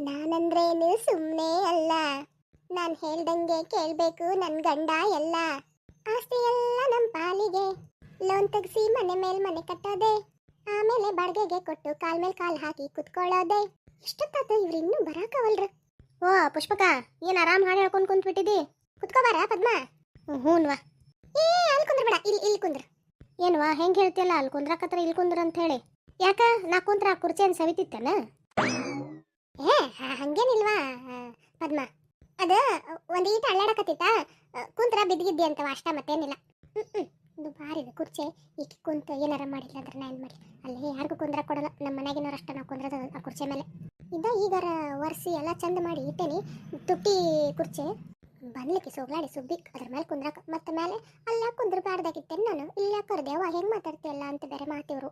ನಾನಂದ್ರೇನು ಸುಮ್ಮನೆ ಅಲ್ಲ. ನಾನು ಹೇಳ್ದಂಗೆ ಕೇಳಬೇಕು ನನ್ನ ಗಂಡ ಎಲ್ಲ. ಆಸ್ತಿ ಎಲ್ಲ ನಮ್ಮ ಪಾಲಿಗೆ. ಲೋನ್ ತೆಗ್ಸಿ ಮನೆ ಮೇಲೆ ಮನೆ ಕಟ್ಟೋದೆ, ಆಮೇಲೆ ಬಾಡಿಗೆಗೆ ಕೊಟ್ಟು ಕಾಲ್ ಮೇಲೆ ಕಾಲ್ ಹಾಕಿ ಕುತ್ಕೊಳ್ಳೋದೆ. ಇಷ್ಟೊತ್ತಾತು ಇವ್ರು ಇನ್ನೂ ಬರಾಕವಲ್ರ. ಓ ಪುಷ್ಪಕ, ಏನು ಆರಾಮ್ ಹಾಡು ಹೇಳ್ಕೊಂಡು ಕುಂತ್ಬಿಟ್ಟಿದಿ? ಕುತ್ಕೋಬಾರ ಪದ್ಮ. ಹ್ಞೂನ್ವಾ. ಏ ಅಲ್ಲಿ ಕುಂದ್ರ ಬೇಡ, ಇಲ್ಲಿ ಕುಂದ್ರ. ಏನ್ವಾ ಹೆಂಗೆ ಹೇಳ್ತಿಯಲ್ಲ, ಅಲ್ಲಿ ಕುಂದ್ರಾಕತ್ರ ಇಲ್ಲಿ ಕುಂದ್ರ ಅಂತ ಹೇಳಿ. ಯಾಕ ನಾ ಕುಂತ್ರ ಆ ಕುರ್ಚಿ ಏನು ಸವಿತಿತ್ತೇನ? ಏ ಹಂಗೇನಿಲ್ವಾ ಪದ್ಮ, ಅದ ಒಂದೀಟ ಅಳ್ಳಾಡಕತ್ತಿತ್ತ, ಕುಂತ್ರ ಬಿದ್ದಿದ್ದಿ ಅಂತವ ಅಷ್ಟ, ಮತ್ತೇನಿಲ್ಲ. ಇದು ಬಾರಿದೆ ಕುರ್ಚಿ. ಈಗ ಕುಂತ ಏನಾರ ಮಾಡಿಲ್ಲ ಅಂದ್ರೆ ನಾ ಏನು ಮಾಡಿ? ಅಲ್ಲಿ ಯಾರಿಗೂ ಕುಂದ್ರ ಕೊಡಲ್ಲ, ನಮ್ಮ ಮನೆಗಿನವ್ರು ಅಷ್ಟ ನಾವು ಕುಂದ್ರದ ಆ ಕುರ್ಚಿ ಮೇಲೆ. ಈಗಾರ ಒರೆಸಿ ಎಲ್ಲ ಚಂದ ಮಾಡಿ ಇಟ್ಟೇನಿ. ತುಟ್ಟಿ ಕುರ್ಚಿ ಬಂದ್ಲಿಕ್ಕೆ ಸೋಗ್ಲಾಡಿ ಸುಬ್ಬಿ ಅದ್ರ ಮೇಲೆ ಕುಂದ್ರಾಕ, ಮತ್ತೆ ಮೇಲೆ ಅಲ್ಲ ಕುಂದ್ರಬಾರ್ದಾಗಿತ್ತೇನೆ ನಾನು. ಇಲ್ಲ ಕರ್ದೇವ ಹೆಂಗೆ ಮಾತಾಡ್ತೀಯಲ್ಲ ಅಂತ ಬೇರೆ ಮಾತಿವ್ರು.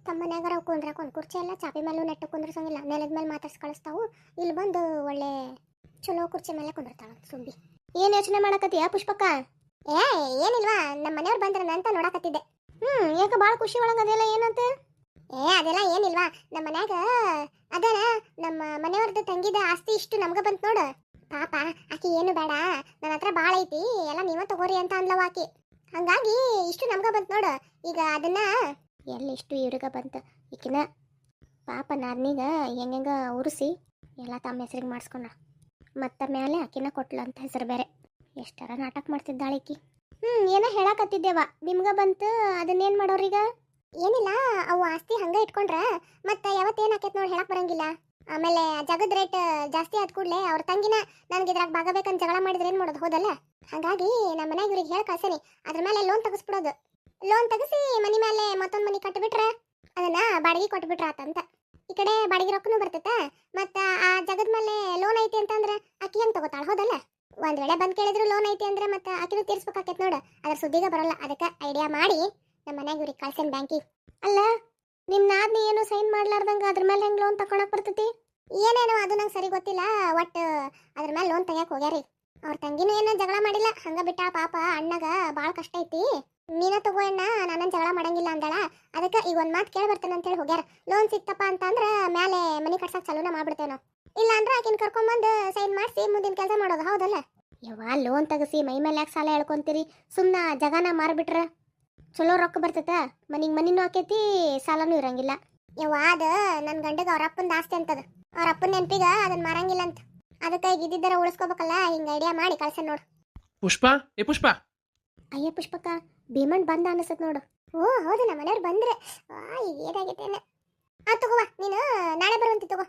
ತಮ್ಮನ್ಯಾಗಾರ ಕುಂದ್ರಾಕ ಒಂದು ಕುರ್ಚಿ ಎಲ್ಲ ಚಾಪಿ ಮೇಲೂ ನೆಟ್ಟು ಕುಂದ್ರಸಂಗಿಲ್ಲ, ನೆಲದ ಮೇಲೆ ಮಾತಾಡ್ಸಿ ಕಳಿಸ್ತಾವು. ಇಲ್ಲಿ ಬಂದು ಒಳ್ಳೆ ಚಲೋ ಕುರ್ಚಿ ಮೇಲೆ ಕುಂದಿರ್ತಾಳ ಸುಬ್ಬಿ. ಏನು ಯೋಚನೆ ಮಾಡಕತ್ತೀಯ ಪುಷ್ಪಕ್ಕ? ಏ ಏನಿಲ್ವಾ, ನಮ್ಮ ಮನೆಯವ್ರು ಬಂದ್ರನ ಅಂತ ನೋಡಕತ್ತಿದ್ದೆ. ಯಾಕೆ ಭಾಳ ಖುಷಿ ಒಳಗದೆಲ್ಲ ಏನಂತ? ಅದೆಲ್ಲ ಏನಿಲ್ವಾ, ನಮ್ಮ ಮನ್ಯಾಗ ಅದನ ನಮ್ಮ ಮನೆಯವ್ರದ್ದು ತಂಗಿದ ಆಸ್ತಿ ಇಷ್ಟು ನಮ್ಗೆ ಬಂತು ನೋಡು. ಪಾಪ ಆಕಿ ಏನು ಬೇಡ, ನನ್ನ ಹತ್ರ ಭಾಳ ಐತಿ, ಎಲ್ಲ ನೀವ ತಗೋರಿ ಅಂತ ಅಂದ್ಲವ ಆಕಿ. ಹಂಗಾಗಿ ಇಷ್ಟು ನಮ್ಗೆ ಬಂತು ನೋಡು. ಈಗ ಅದನ್ನ ಎಲ್ಲಿ ಇಷ್ಟು ಇವ್ರಿಗ ಬಂತು, ಈಕಿನ ಪಾಪ ನಾರ್ನೀಗ ಹೆಂಗ ಉರಿಸಿ ಎಲ್ಲ ತಮ್ಮ ಹೆಸ್ರಿಗೆ ಮಾಡಿಸ್ಕೊಂಡ, ಮತ್ತೆ ಮೇಲೆ ಆಕಿನ ಕೊಟ್ಲ ಅಂತ ಹೆಸರು ಬೇರೆ. ಎಷ್ಟರ ನಾಟಕ ಮಾಡ್ತಿದ್ದಾಳೆ ಈಕಿ. ಏನೋ ಹೇಳಕತ್ತಿದ್ದೇವ, ನಿಮ್ಗೆ ಬಂತು, ಅದನ್ನೇನು ಮಾಡೋರೀಗ? ಏನಿಲ್ಲ, ಅವು ಆಸ್ತಿ ಹಂಗೆ ಇಟ್ಕೊಂಡ್ರ ಮತ್ತೆ ಯಾವತ್ತೇನು ಆಕೈತೆ ನೋಡಿ ಹೇಳಕ್ ಬರಂಗಿಲ್ಲ. ಆಮೇಲೆ ಜಗದ ರೇಟ್ ಜಾಸ್ತಿ ಆದ ಕೂಡಲೇ ಅವ್ರ ತಂಗಿನ ನನಗೆ ಇದ್ರಾಗ ಭಾಗಬೇಕಂತ ಜಗಳ ಮಾಡಿದ್ರೆ ಏನು ಮಾಡೋದು, ಹೋದಲ್ಲ? ಹಾಗಾಗಿ ನಮ್ಮ ಮನೆಯಾಗ ಇವ್ರಿಗೆ ಹೇಳಿ ಕಳ್ಸೇನಿ, ಅದ್ರ ಮೇಲೆ ಲೋನ್ ತೆಗಿಸ್ಬಿಡೋದು. ಲೋನ್ ತೆಗಿಸಿ ಮನೆ ಮೇಲೆ ಮತ್ತೊಂದು ಮನೆ ಕಟ್ಟಿಬಿಟ್ರೆ ಅದನ್ನ ಬಾಡಿಗೆ ಕೊಟ್ಬಿಟ್ರ ಆತಂತ. ಈ ಕಡೆ ಬಾಡಿಗೆ ರೊಕ್ಕನೂ ಬರ್ತೈತೆ, ಮತ್ತೆ ಆ ಜಗದ ಮೇಲೆ ಲೋನ್ ಐತಿ ಅಂತಂದ್ರೆ ಆಕಿ ಹೆಂಗೆ ತಗೋತಾಳ, ಹೋದಲ್ಲ? ಒಂದ್ ವೇಳೆ ಬಂದು ಕೇಳಿದ್ರು ಲೋನ್ ಐತಿ ಅಂದ್ರೆ ಮತ್ತೆ ಆಕಿನೂ ತೀರ್ಸ್ಬೇಕಾಕೈತೆ ನೋಡು. ಅದ್ರ ಸುದ್ದಿಗ ಬರಲ್ಲ, ಅದಕ್ಕೆ ಐಡಿಯಾ ಮಾಡಿ ನಮ್ಮ ಮನ್ಯಾಗ ಇವ್ರಿಗೆ ಕಳ್ಸೇನಿ ಬ್ಯಾಂಕಿಗೆ. ಅಲ್ಲ ನಿಮ್ಮ ನಾದ್ನಿ ಏನು ಸೈನ್ ಮಾಡ್ಲಾರ್ದಂಗ ಅದ್ರ ಮೇಲೆ ಹೆಂಗೆ ಲೋನ್ ತಗೊಳಕ್ ಬರ್ತೈತಿ? ಏನೇನೋ ಅದು ನಂಗೆ ಸರಿ ಗೊತ್ತಿಲ್ಲ, ಒಟ್ಟು ಅದ್ರ ಮೇಲೆ ಲೋನ್ ತೆಗಿಯಕ್ಕೆ ಹೋಗ್ಯಾರಿ. ಅವ್ರ ತಂಗಿನೂ ಏನೋ ಜಗಳ ಮಾಡಿಲ್ಲ, ಹಂಗ ಬಿಟ್ಟಾಳ. ಪಾಪ ಅಣ್ಣಗ ಭಾಳ ಕಷ್ಟ ಐತಿ, ನೀನ ತಗೋ ಅಣ್ಣ, ನಾನನ್ ಜಗಳ ಮಾಡಂಗಿಲ್ಲ ಅಂದಾಳ. ಅದಕ್ಕೆ ಈಗ ಒಂದು ಮಾತು ಕೇಳಿ ಬರ್ತೇನೆ ಅಂತೇಳಿ ಹೋಗ್ಯಾರ. ಲೋನ್ ಸಿಕ್ತಪ್ಪ ಅಂತಂದ್ರೆ ಮೇಲೆ ಮನೆ ಕಟ್ಸಕ್ಕೆ ಚಾಲೂನ ಮಾಡ್ಬಿಡ್ತೇವೆ ನಾವು. ಇಲ್ಲ ಅಂದ್ರೆ ಆಕಿನ ಕರ್ಕೊಂಬಂದು ಸೈನ್ ಮಾಡಿಸಿ ಮುಂದಿನ ಕೆಲಸ ಮಾಡೋದು, ಹೌದಲ್ಲ? ಯವ್ವ ಲೋನ್ ತೆಗಿಸಿ ಮೈ ಮೇಲೆ ಯಾಕೆ ಸಾಲ ಹೇಳ್ಕೊಂತೀರಿ? ಸುಮ್ಮನೆ ಜಗನ ಮಾರ್ಬಿಟ್ರೆ ಚಲೋ ರೊಕ್ಕ ಬರ್ತೈತ, ಮನಿನೂ ಆಕೈತಿ, ಸಾಲನೂ ಇರಂಗಿಲ್ಲ. ಯವ್ವ ಅದ ನನ್ನ ಗಂಡಗ ಅವ್ರ ಅಪ್ಪನ ಆಸ್ತಿ ಅಂತದ, ಅವ್ರ ಅಪ್ಪನ ನೆನಪಿಗ ಅದನ್ನ ಮಾರಂಗಿಲ್ಲ ಅಂತ. ಅದಕ್ಕೆ ಈಗ ಇದ್ದಿದ್ದರ ಉಳಿಸ್ಕೋಬೇಕಲ್ಲ, ಹಿಂಗೆ ಐಡಿಯಾ ಮಾಡಿ ಕಳ್ಸ ನೋಡು. ಪುಷ್ಪ, ಏ ಪುಷ್ಪ. ಅಯ್ಯ ಪುಷ್ಪಕ್ಕ, ಭೀಮಣ್ಣ ಬಂದ ಅನಿಸತ್ ನೋಡು. ಓ ಹೌದು, ನಮ್ಮ ಮನೆಯವ್ರು ಬಂದ್ರೆ ಈಗ ಏನಾಗೈತೇನೆ. ತಗೋವಾ, ನೀನು ನಾಳೆ ಬರುವಂತಿ ತಗೋ.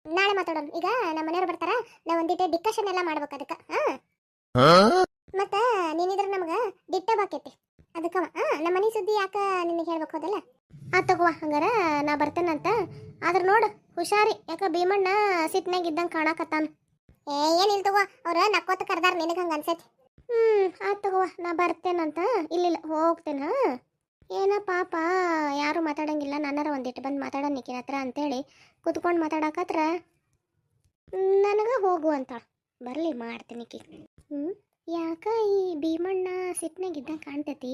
ನಾಳೆ ಮಾತಾಡೋಣ. ಈಗ ನಮ್ಮ ಮನೆಯವ್ರು ಬರ್ತಾರ, ನಾವು ಒಂದಿಟ್ಟೆ ಡಿಸ್ಕಷನ್ ಎಲ್ಲ ಮಾಡ್ಬೇಕು ಅದಕ್ಕೆ. ಮತ್ತೆ ನೀನಿದ್ರೆ ನಮ್ಗೆ ದಿಟ್ಟ ಬಾಕೈತಿ ಅದಕ್ಕವ. ನಮ್ಮ ಮನೆ ಸುದ್ದಿ ಯಾಕೆ ನಿನಗೆ ಹೇಳ್ಬೇಕು, ಹೋದಲ್ಲ? ತಗೋವಾ, ಹಂಗಾರ ನಾ ಬರ್ತೇನಂತ. ಆದ್ರೆ ನೋಡು ಹುಷಾರಿ, ಯಾಕ ಭೀಮಣ್ಣ ಸಿಟ್ನಾಗ ಇದ್ದಂಗೆ ಕಾಣಕತ್ತಾನ. ಏನಿಲ್ಲ ತಗೋ, ಅವ್ರು ನಕ್ಕೋತ ಕರ್ದಾರ, ನಿನಗೆ ಹಂಗೆ ಅನ್ಸೈತಿ. ತಗೋವಾ, ನಾ ಬರ್ತೇನಂತ. ಇಲ್ಲ ಹೋಗ್ತೇನ. ಏನ ಪಾಪ ಯಾರು ಮಾತಾಡಂಗಿಲ್ಲ, ನನ್ನರ ಒಂದಿಟ್ಟು ಬಂದು ಮಾತಾಡೋ ನಿಕ್ಕಿನ ಹತ್ರ ಅಂತೇಳಿ ಕುತ್ಕೊಂಡು ಮಾತಾಡಕತ್ರ ನನಗೆ ಹೋಗು ಅಂತಾಳ. ಬರಲಿ ಮಾಡ್ತೀನಿ ಕಿ. ಯಾಕ ಈ ಭೀಮಣ್ಣ ಸಿಟ್ನಾಗ ಇದ್ದಂಗೆ ಕಾಣ್ತೈತಿ,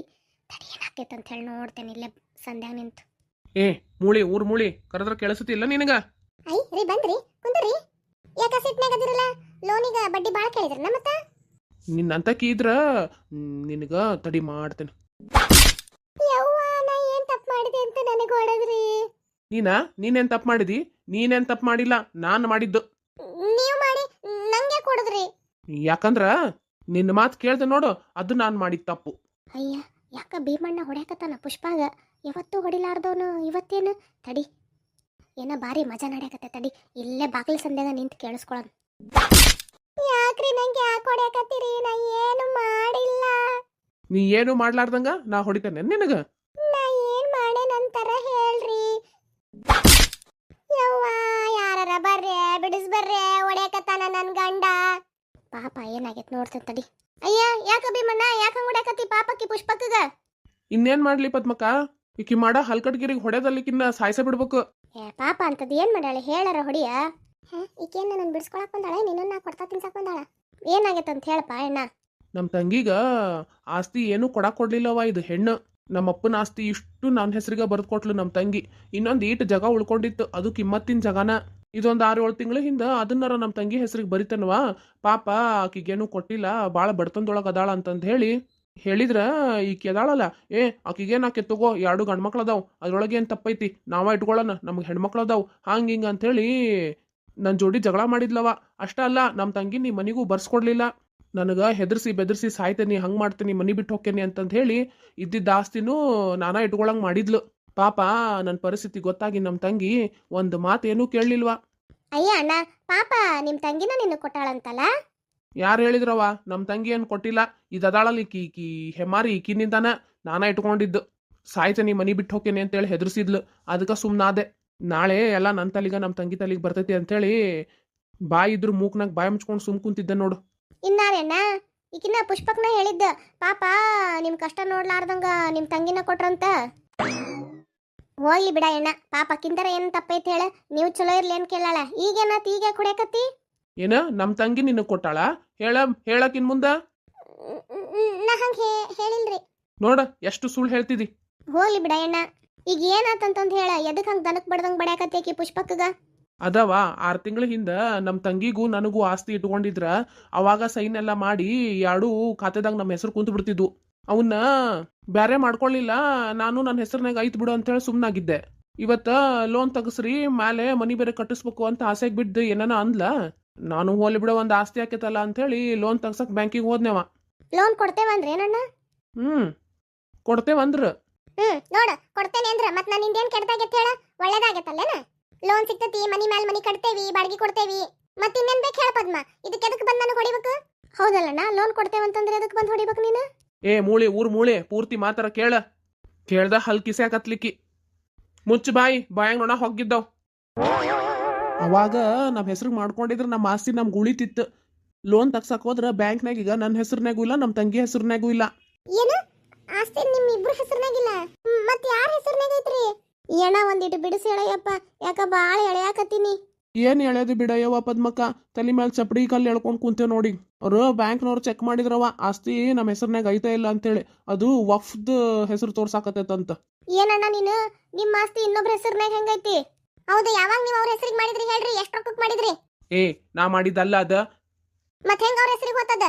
ತಡಿ ಏನಾಕೈತೆ ಅಂತ ಹೇಳಿ ನೋಡ್ತೇನೆ ಇಲ್ಲೇ ಸಂಧ್ಯಾಗ ನಿಂತು. ಏ ಮೂಳಿ, ಊರ್ ಮೂಳಿ ಕರೆದ್ರ ಕೇಳಿಸುತ್ತಿಲ್ಲ ನಿನಗ? ರೀ ಬಂದ್ರಿ ಕುಂದ್ರಿ. ಯಾಕ ಸಿಟ್ನಾಗ ಅದಿರಲ್ಲ? ಲೋನಿಗೆ ಬಡ್ಡಿ ಭಾಳ ಕೇಳಿದ್ರನ ಮತ್ತೆ? ನಿನ್ನಂತಕಿ ಇದ್ರ ನಿನಗ ತಡಿ ಮಾಡ್ತೇನೆ. ಯವ್ವ ನಾ ಏನ್ ತಪ್ಪು ಮಾಡಿದೆ ಅಂತ ನನಗೆ ಹೊಡೆದ್ರಿ. ನೀನೇನ್ ತಪ್ಪು ಮಾಡಿದಿ? ನೀನೇನ್ ತಪ್ಪು ಮಾಡಿಲ್ಲ, ನಾನು ಮಾಡಿದ್ದು. ನೀವು ಮಾಡಿ ನಂಗೆ ಕೊಡದ್ರಿ. ಯಾಕಂದ್ರ ನಿನ್ನ ಮಾತು ಕೇಳ್ದೆ ನೋಡು, ಅದು ನಾನು ಮಾಡಿದ ತಪ್ಪು. ಅಯ್ಯ ಯಾಕ ಭೀಮಣ್ಣ ಹೊಡ್ಯಾಕತ್ತಾನ ಪುಷ್ಪಾಗ? ಯಾವತ್ತೂ ಹೊಡಿಲಾರ್ದವನು ಇವತ್ತೇನು? ತಡಿ, ಏನ ಬಾರಿ ಮಜಾ ನಡ್ಯಾಕತ್ತ, ತಡಿ ಇಲ್ಲೇ ಬಾಗಿಲ ಸಂಧ್ಯಾಗ ನಿಂತು ಕೇಳಿಸ್ಕೊಳ್ಳೋಣ. ಯಾಕ್ರಿ ನಂಗೆ ಯಾಕೆ ಹೊಡ್ಯಾಕತ್ತೀರಿ? ನಾ ಏನು ಮಾಡಿಲ್ಲ. ನೀ ಏನು ಮಾಡ್ಲಾರ್ದಂಗ ನಾ ಹೊಡಿತೇನೆ ನಿನಗ? ನಾ ಏನ್ ಮಾಡೇನಂತಾರ ಹೇಳ್ರಿ. ಯವ್ವ ಯಾರ ಬರ್ರೆ ಬಿಡಿಸ್ಬರ್ರೆ, ಹೊಡ್ಯಾಕತ್ತಾನ ನನ್ ಗಂಡ. ಪಾಪ ಏನಾಗೈತೆ ನೋಡ್ತೇನೆ ತಡಿ. ಅಯ್ಯ ಯಾಕ ಭೀಮಣ್ಣ ಯಾಕ ಹಂಗ ಹೊಡ್ಯಾಕತ್ತಿ ಪಾಪಕ್ಕಿ ಪುಷ್ಪಕ್ಕಗ? ಇನ್ನೇನ್ ಮಾಡ್ಲಿ ಪದ್ಮಕ್ಕ, ಈಕಿ ಮಾಡ ಹಲ್ಕಟ್ಗಿರಿಗೆ ಹೊಡೆದಲ್ಲಿಕಿನ್ನ ಸಾಯ್ಸ ಬಿಡ್ಬೇಕು. ಪಾಪ ಅಂತದ್ ಏನ್ ಮಾಡ್ಯಾಳೆ ಹೇಳಾರ ಹೊಡಿಯ. ಈಕೇನ್ ನನ್ನ ಬಿಡಿಸ್ಕೊಳಕ್ ಬಂದಾಳೆ, ನಿನ್ನ ಕೊಡ್ತಾ ತಿನ್ಸಕ್ ಬಂದಾಳ. ಏನಾಗೈತೆ ಅಂತ ಹೇಳಪ್ಪ ಅಣ್ಣ. ನಮ್ಮ ತಂಗಿಗ ಆಸ್ತಿ ಏನು ಕೊಡಾಕ್ ಕೊಡ್ಲಿಲ್ಲವ, ಇದು ಹೆಣ್ಣು. ನಮ್ಮಪ್ಪನ ಆಸ್ತಿ ಇಷ್ಟು ನನ್ನ ಹೆಸರಿಗೆ ಬರ್ದು ಕೊಟ್ಲು ನಮ್ಮ ತಂಗಿ. ಇನ್ನೊಂದು ಈಟ್ ಜಾಗ ಉಳ್ಕೊಂಡಿತ್ತು, ಅದು ಕಿಮ್ಮತ್ತಿನ ಜಾಗನ. ಇದೊಂದು 6-7 ತಿಂಗಳ ಹಿಂದ ಅದನ್ನರ ನಮ್ಮ ತಂಗಿ ಹೆಸರಿಗೆ ಬರಿತನ್ವ. ಪಾಪ ಆಕಿಗೇನು ಕೊಟ್ಟಿಲ್ಲ, ಭಾಳ ಬಡತನದೊಳಗೆ ಅದಾಳ ಅಂತಂದು ಹೇಳಿದ್ರ ಈಕಿ ಅದಾಳಲ್ಲ, ಆಕಿಗೇನು ಆಕೆ ತಗೋ 2 ಗಂಡ್ಮಕ್ಳು ಅದಾವ, ಅದ್ರೊಳಗೆ ಏನು ತಪ್ಪೈತಿ, ನಾವ ಇಟ್ಕೊಳ್ಳೋಣ, ನಮ್ಗೆ ಹೆಣ್ಮಕ್ಳು ಅದಾವ, ಹಿಂಗ ಅಂತೇಳಿ ನನ್ನ ಜೋಡಿ ಜಗಳ ಮಾಡಿದ್ಲವ. ಅಷ್ಟ ಅಲ್ಲ, ನಮ್ಮ ತಂಗಿ ನೀ ಮನಿಗೂ ಬರ್ಸ್ಕೊಡ್ಲಿಲ್ಲ. ನನಗೆ ಹೆದರ್ಸಿ ಬೆದರ್ಸಿ ಸಾಯ್ತೇನಿ, ಹಂಗೆ ಮಾಡ್ತೀನಿ, ಮನಿ ಬಿಟ್ಟು ಹೋಗ್ತೇನಿ ಅಂತಂದು ಹೇಳಿ ಇದ್ದಿದ್ದ ಆಸ್ತಿನೂ ನಾನಾ ಇಟ್ಕೊಳಂಗೆ ಮಾಡಿದ್ಲು. ಪಾಪ ನನ್ನ ಪರಿಸ್ಥಿತಿ ಗೊತ್ತಾಗಿ ನಮ್ಮ ತಂಗಿ ಒಂದು ಮಾತೇನೂ ಕೇಳಲಿಲ್ವಾ. ಅಯ್ಯ ಅಣ್ಣ, ಪಾಪ ನಿಮ್ ತಂಗಿನ ನಿನ್ನ ಕೊಟ್ಟಾಳಂತಲ್ಲ. ಯಾರು ಹೇಳಿದ್ರವ? ನಮ್ಮ ತಂಗಿ ಏನು ಕೊಟ್ಟಿಲ್ಲ. ಇದದಾಳಲ್ಲಿ ಈಕಿ ಹೆಮಾರಿ, ಈಕಿನಿಂದಾನ ನಾನಾ ಇಟ್ಕೊಂಡಿದ್ದು. ಸಾಯ್ತೇನಿ, ಮನಿ ಬಿಟ್ಟು ಹೋಗ್ತೇನೆ ಅಂತೇಳಿ ಹೆದರ್ಸಿದ್ಲು. ಅದಕ್ಕೆ ಸುಮ್ಮನಾದೆ. ನಾಳೆ ಎಲ್ಲ ನನ್ನ ತಲೆಗೆ ನಮ್ಮ ತಂಗಿ ತಲೆಗೆ ಬರ್ತೈತಿ ಅಂತೇಳಿ ಬಾಯಿ ಇದ್ರು ಮೂಕ್ನಾಗ ಬಾಯಿ ಮುಚ್ಕೊಂಡು ಸುಮ್ ಕುಂತಿದ್ದೆ ನೋಡು. ಇನ್ನಾರೇನ ಈಕಿನ ಪುಷ್ಪಕ್ನ ಹೇಳಿದ್ದ, ಪಾಪ ನಿಮ್ ಕಷ್ಟ ನೋಡ್ಲಾರ್ದಂಗ ನಿಮ್ ತಂಗಿನ ಕೊಟ್ರಂತ. ಹೋಗ್ಲಿ ಬಿಡ ಅಣ್ಣ, ಪಾಪ ಕಿಂದರ ಏನ್ ತಪ್ಪೈತಿ ಹೇಳ, ನೀವು ಚಲೋ ಇರ್ಲಿ ಏನ್ ಕೇಳಾಳ, ಈಗೇನಾತ್ ಈಗ ಕುಡಿಯಕತ್ತಿ? ಏನ ನಮ್ಮ ತಂಗಿ ನಿನಗೆ ಕೊಟ್ಟಾಳ? ಹೇಳಕಿನ್ ಮುಂದ ನಾ ಹಂಗ ಹೇಳಿಲ್ರಿ. ನೋಡ ಎಷ್ಟು ಸುಳ್ಳು ಹೇಳ್ತಿದಿ. ಹೋಗ್ಲಿ ಬಿಡ ಅಣ್ಣ, ಈಗ ಏನಾತಂತಂದ್ ಹೇಳ, ಎದಕ್ ಹಂಗ ದನಕ್ ಬಡ್ದಂಗ್ ಬಡ್ಯಾಕತ್ತೇಕಿ ಪುಷ್ಪಕ್ಕಗ? ಅದವ 6 ತಿಂಗಳ ಹಿಂದ ನಮ್ಮ ತಂಗಿಗೂ ನನಗೂ ಆಸ್ತಿ ಇಟ್ಕೊಂಡಿದ್ರ, ಅವಾಗ ಸೈನ್ ಎಲ್ಲ ಮಾಡಿ 2 ಖಾತೆದಾಗ ನಮ್ಮ ಹೆಸರು ಕುಂತು ಬಿಡ್ತಿದ್ವು. ಅವನ್ನ ಬ್ಯಾರೆ ಮಾಡ್ಕೊಳ್ಳಿಲ್ಲ, ನಾನು ನನ್ನ ಹೆಸರಿನಾಗ ಐತ್ ಬಿಡು ಅಂತೇಳಿ ಸುಮ್ಮನಾಗಿದ್ದೆ. ಇವತ್ತ ಲೋನ್ ತಗಸ್ರಿ, ಮೇಲೆ ಮನಿ ಬೇರೆ ಕಟ್ಟಿಸ್ಬೇಕು ಅಂತ ಆಸೆಗೆ ಬಿದ್ದು ಏನಾನ ಅಂದ್ಲ. ನಾನು ಹೋಲಿ ಬಿಡ, ಒಂದು ಆಸ್ತಿ ಆಕೇತಲ್ಲ ಅಂತೇಳಿ ಲೋನ್ ತಗ್ಸಕ್ ಬ್ಯಾಂಕಿಗೆ ಹೋದ್ನೇವ. ಲೋನ್ ಕೊಡ್ತೇವಂದ್ರೆ ಏನಣ್ಣ? ಕೊಡ್ತೇವಂದ್ರ ನೋಡ, ಕೊಡ್ತೇನೆ ಅಂದ್ರ ಮತ್ ನಾನು ನಿಂದೇನ್ ಕೆಡ್ದಾಗೈತೆ ಹೇಳ, ಒಳ್ಳೇದಾಗೈತಲ್ಲೇನ? ಲೋನ್ ಸಿಕ್ತತಿ, ಮನಿ ಮ್ಯಾಲ್ ಮನಿ ಕಟ್ತೇವಿ, ಬಾಡಿಗೆ ಕೊಡ್ತೇವಿ, ಮತ್ ಇನ್ನೇನ್ ಬೇಕು ಹೇಳ ಪದ್ಮ? ಇದಕ್ಕೆ ಎದಕ್ ಬಂದ್ ನಾನು ಹೊಡಿಬೇಕು? ಹೌದಲ್ಲಣ್ಣ, ಲೋನ್ ಕೊಡ್ತೇವಂತಂದ್ರೆ ಎದಕ್ ಬಂದ್ ಹೊಡಿಬೇಕು ನೀನು? ಊರ್ ಮೂಳಿ ಪೂರ್ತಿ ಮಾತರ ಕೇಳ್ದ ಹಲ್ ಕಿಸೆ ಕತ್ಲಿಕ್ಕಿ. ಮುಚ್ಚ ಬಾಯಾಂಗ್ ನೋಡ ಹೋಗಿದ್ದಾವ್. ಅವಾಗ ನಮ್ಮ ಹೆಸ್ರಿಗೆ ಮಾಡ್ಕೊಂಡಿದ್ರ ನಮ್ಮ ಆಸ್ತಿ ನಮ್ಗೆ ಉಳಿತಿತ್ತು. ಲೋನ್ ತಗ್ಸಕ್ ಹೋದ್ರ ಬ್ಯಾಂಕ್ನಾಗ ಈಗ ನನ್ನ ಹೆಸರ್ನಾಗೂ ಇಲ್ಲ, ನಮ್ಮ ತಂಗಿ ಹೆಸರ್ನಾಗೂ ಇಲ್ಲ. ಏನು ಆಸ್ತಿ ನಿಮ್ ಇಬ್ರು ಹೆಸರ್ನಾಗಿಲ್ಲ? ಮತ್ ಯಾರ ಹೆಸರ್ನಾಗ ಐತ್ರಿ? ಏನ ಒಂದಿಟ್ಟು ಬಿಡಿಸಿ ಹೇಳಯ್ಯಪ್ಪ, ಯಾಕ ಬಾಳ ಎಳೆಯಾಕತ್ತೀನಿ. ಏನ್ ಎಳೆದು ಬಿಡಯ್ಯವ ಪದ್ಮಕ್ಕ, ತಲೆ ಮೇಲೆ ಚಪ್ಪಡಿ ಕಲ್ಲು ಎಳ್ಕೊಂಡ್ ಕುಂತೇವ್ ನೋಡಿ. ಅವ್ರು ಬ್ಯಾಂಕ್ನವ್ರು ಚೆಕ್ ಮಾಡಿದ್ರವ, ಆಸ್ತಿ ನಮ್ಮ ಹೆಸರ್ನಾಗ ಐತೆ ಇಲ್ಲ ಅಂತೇಳಿ. ಅದು ವಫ್ದ್ ಹೆಸರು ತೋರ್ಸಾಕತ್ತೈತಂತ. ಏನಣ್ಣ ನೀನು, ನಿಮ್ಮ ಆಸ್ತಿ ಇನ್ನೊಬ್ರ ಹೆಸರ್ನಾಗ ಹೆಂಗೈತಿ? ಹೌದು, ಯಾವಾಗ ನೀವು ಅವ್ರ ಹೆಸರಿಗೆ ಮಾಡಿದ್ರಿ ಹೇಳ್ರಿ, ಎಷ್ಟು ರೊಕ್ಕಕ್ಕೆ ಮಾಡಿದ್ರಿ? ನಾ ಮಾಡಿದ್ದಲ್ಲ ಅದ. ಮತ್ ಹೆಂಗ ಅವ್ರ ಹೆಸರಿಗೆ ಹೋತದ?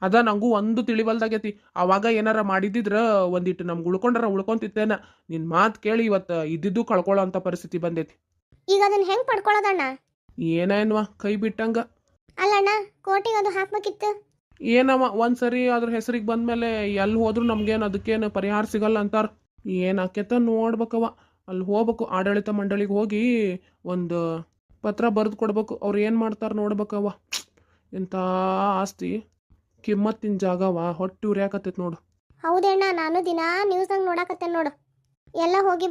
ಅದ ನಂಗೂ ಒಂದು ತಿಳಿವಲ್ದಾಗೈತಿ. ಅವಾಗ ಏನಾರ ಮಾಡಿದಿದ್ರ ಒಂದಿಟ್ಟು ನಮ್ಗೆ ಉಳ್ಕೊಂತಿತ್ತೇನ. ನಿನ್ ಮಾತ್ ಕೇಳಿ ಇವತ್ತು ಇದ್ದಿದ್ದು ಕಳ್ಕೊಳ್ಳೋ ಅಂತ ಪರಿಸ್ಥಿತಿ ಬಂದೈತಿ. ಈಗ ಅದನ್ನ ಹೆಂಗ್ ಪಡ್ಕೊಳ್ಳೋದಣ್ಣ? ಏನೇನ್ವಾ ಕೈ ಬಿಟ್ಟಂಗ. ಅಲ್ಲಣ್ಣ, ಕೋಟಿಗೆ ಅದು ಹಾಕ್ಬೇಕಿತ್ತು. ಏನವ ಒಂದ್ಸರಿ ಅದ್ರ ಹೆಸರಿಗೆ ಬಂದ್ಮೇಲೆ ಎಲ್ಲಿ ಹೋದ್ರು ನಮ್ಗೇನು ಅದಕ್ಕೇನು ಪರಿಹಾರ ಸಿಗಲ್ಲ ಅಂತಾರ. ಏನ್ ಆಕೇತ ನೋಡ್ಬೇಕವ. ಅಲ್ಲಿ ಹೋಗ್ಬೇಕು, ಆಡಳಿತ ಮಂಡಳಿಗೆ ಹೋಗಿ ಒಂದು ಪತ್ರ ಬರೆದು ಕೊಡ್ಬೇಕು. ಅವ್ರು ಏನು ಮಾಡ್ತಾರೆ ನೋಡ್ಬೇಕವ. ಎಂಥ ಆಸ್ತಿ, ಕಿಮ್ಮತ್ತಿನ ಜಾಗವ, ಹೊಟ್ಟೆ ಉರಿಯಾಕತ್ತೈತಿ ನೋಡು. ಹೌದೇಣ್ಣ, ನಾನು ದಿನಾ ನ್ಯೂಸ್ನಾಗ ನೋಡಾಕತ್ತೇನೆ ನೋಡು. ಎಲ್ಲ ಹೋಗಿ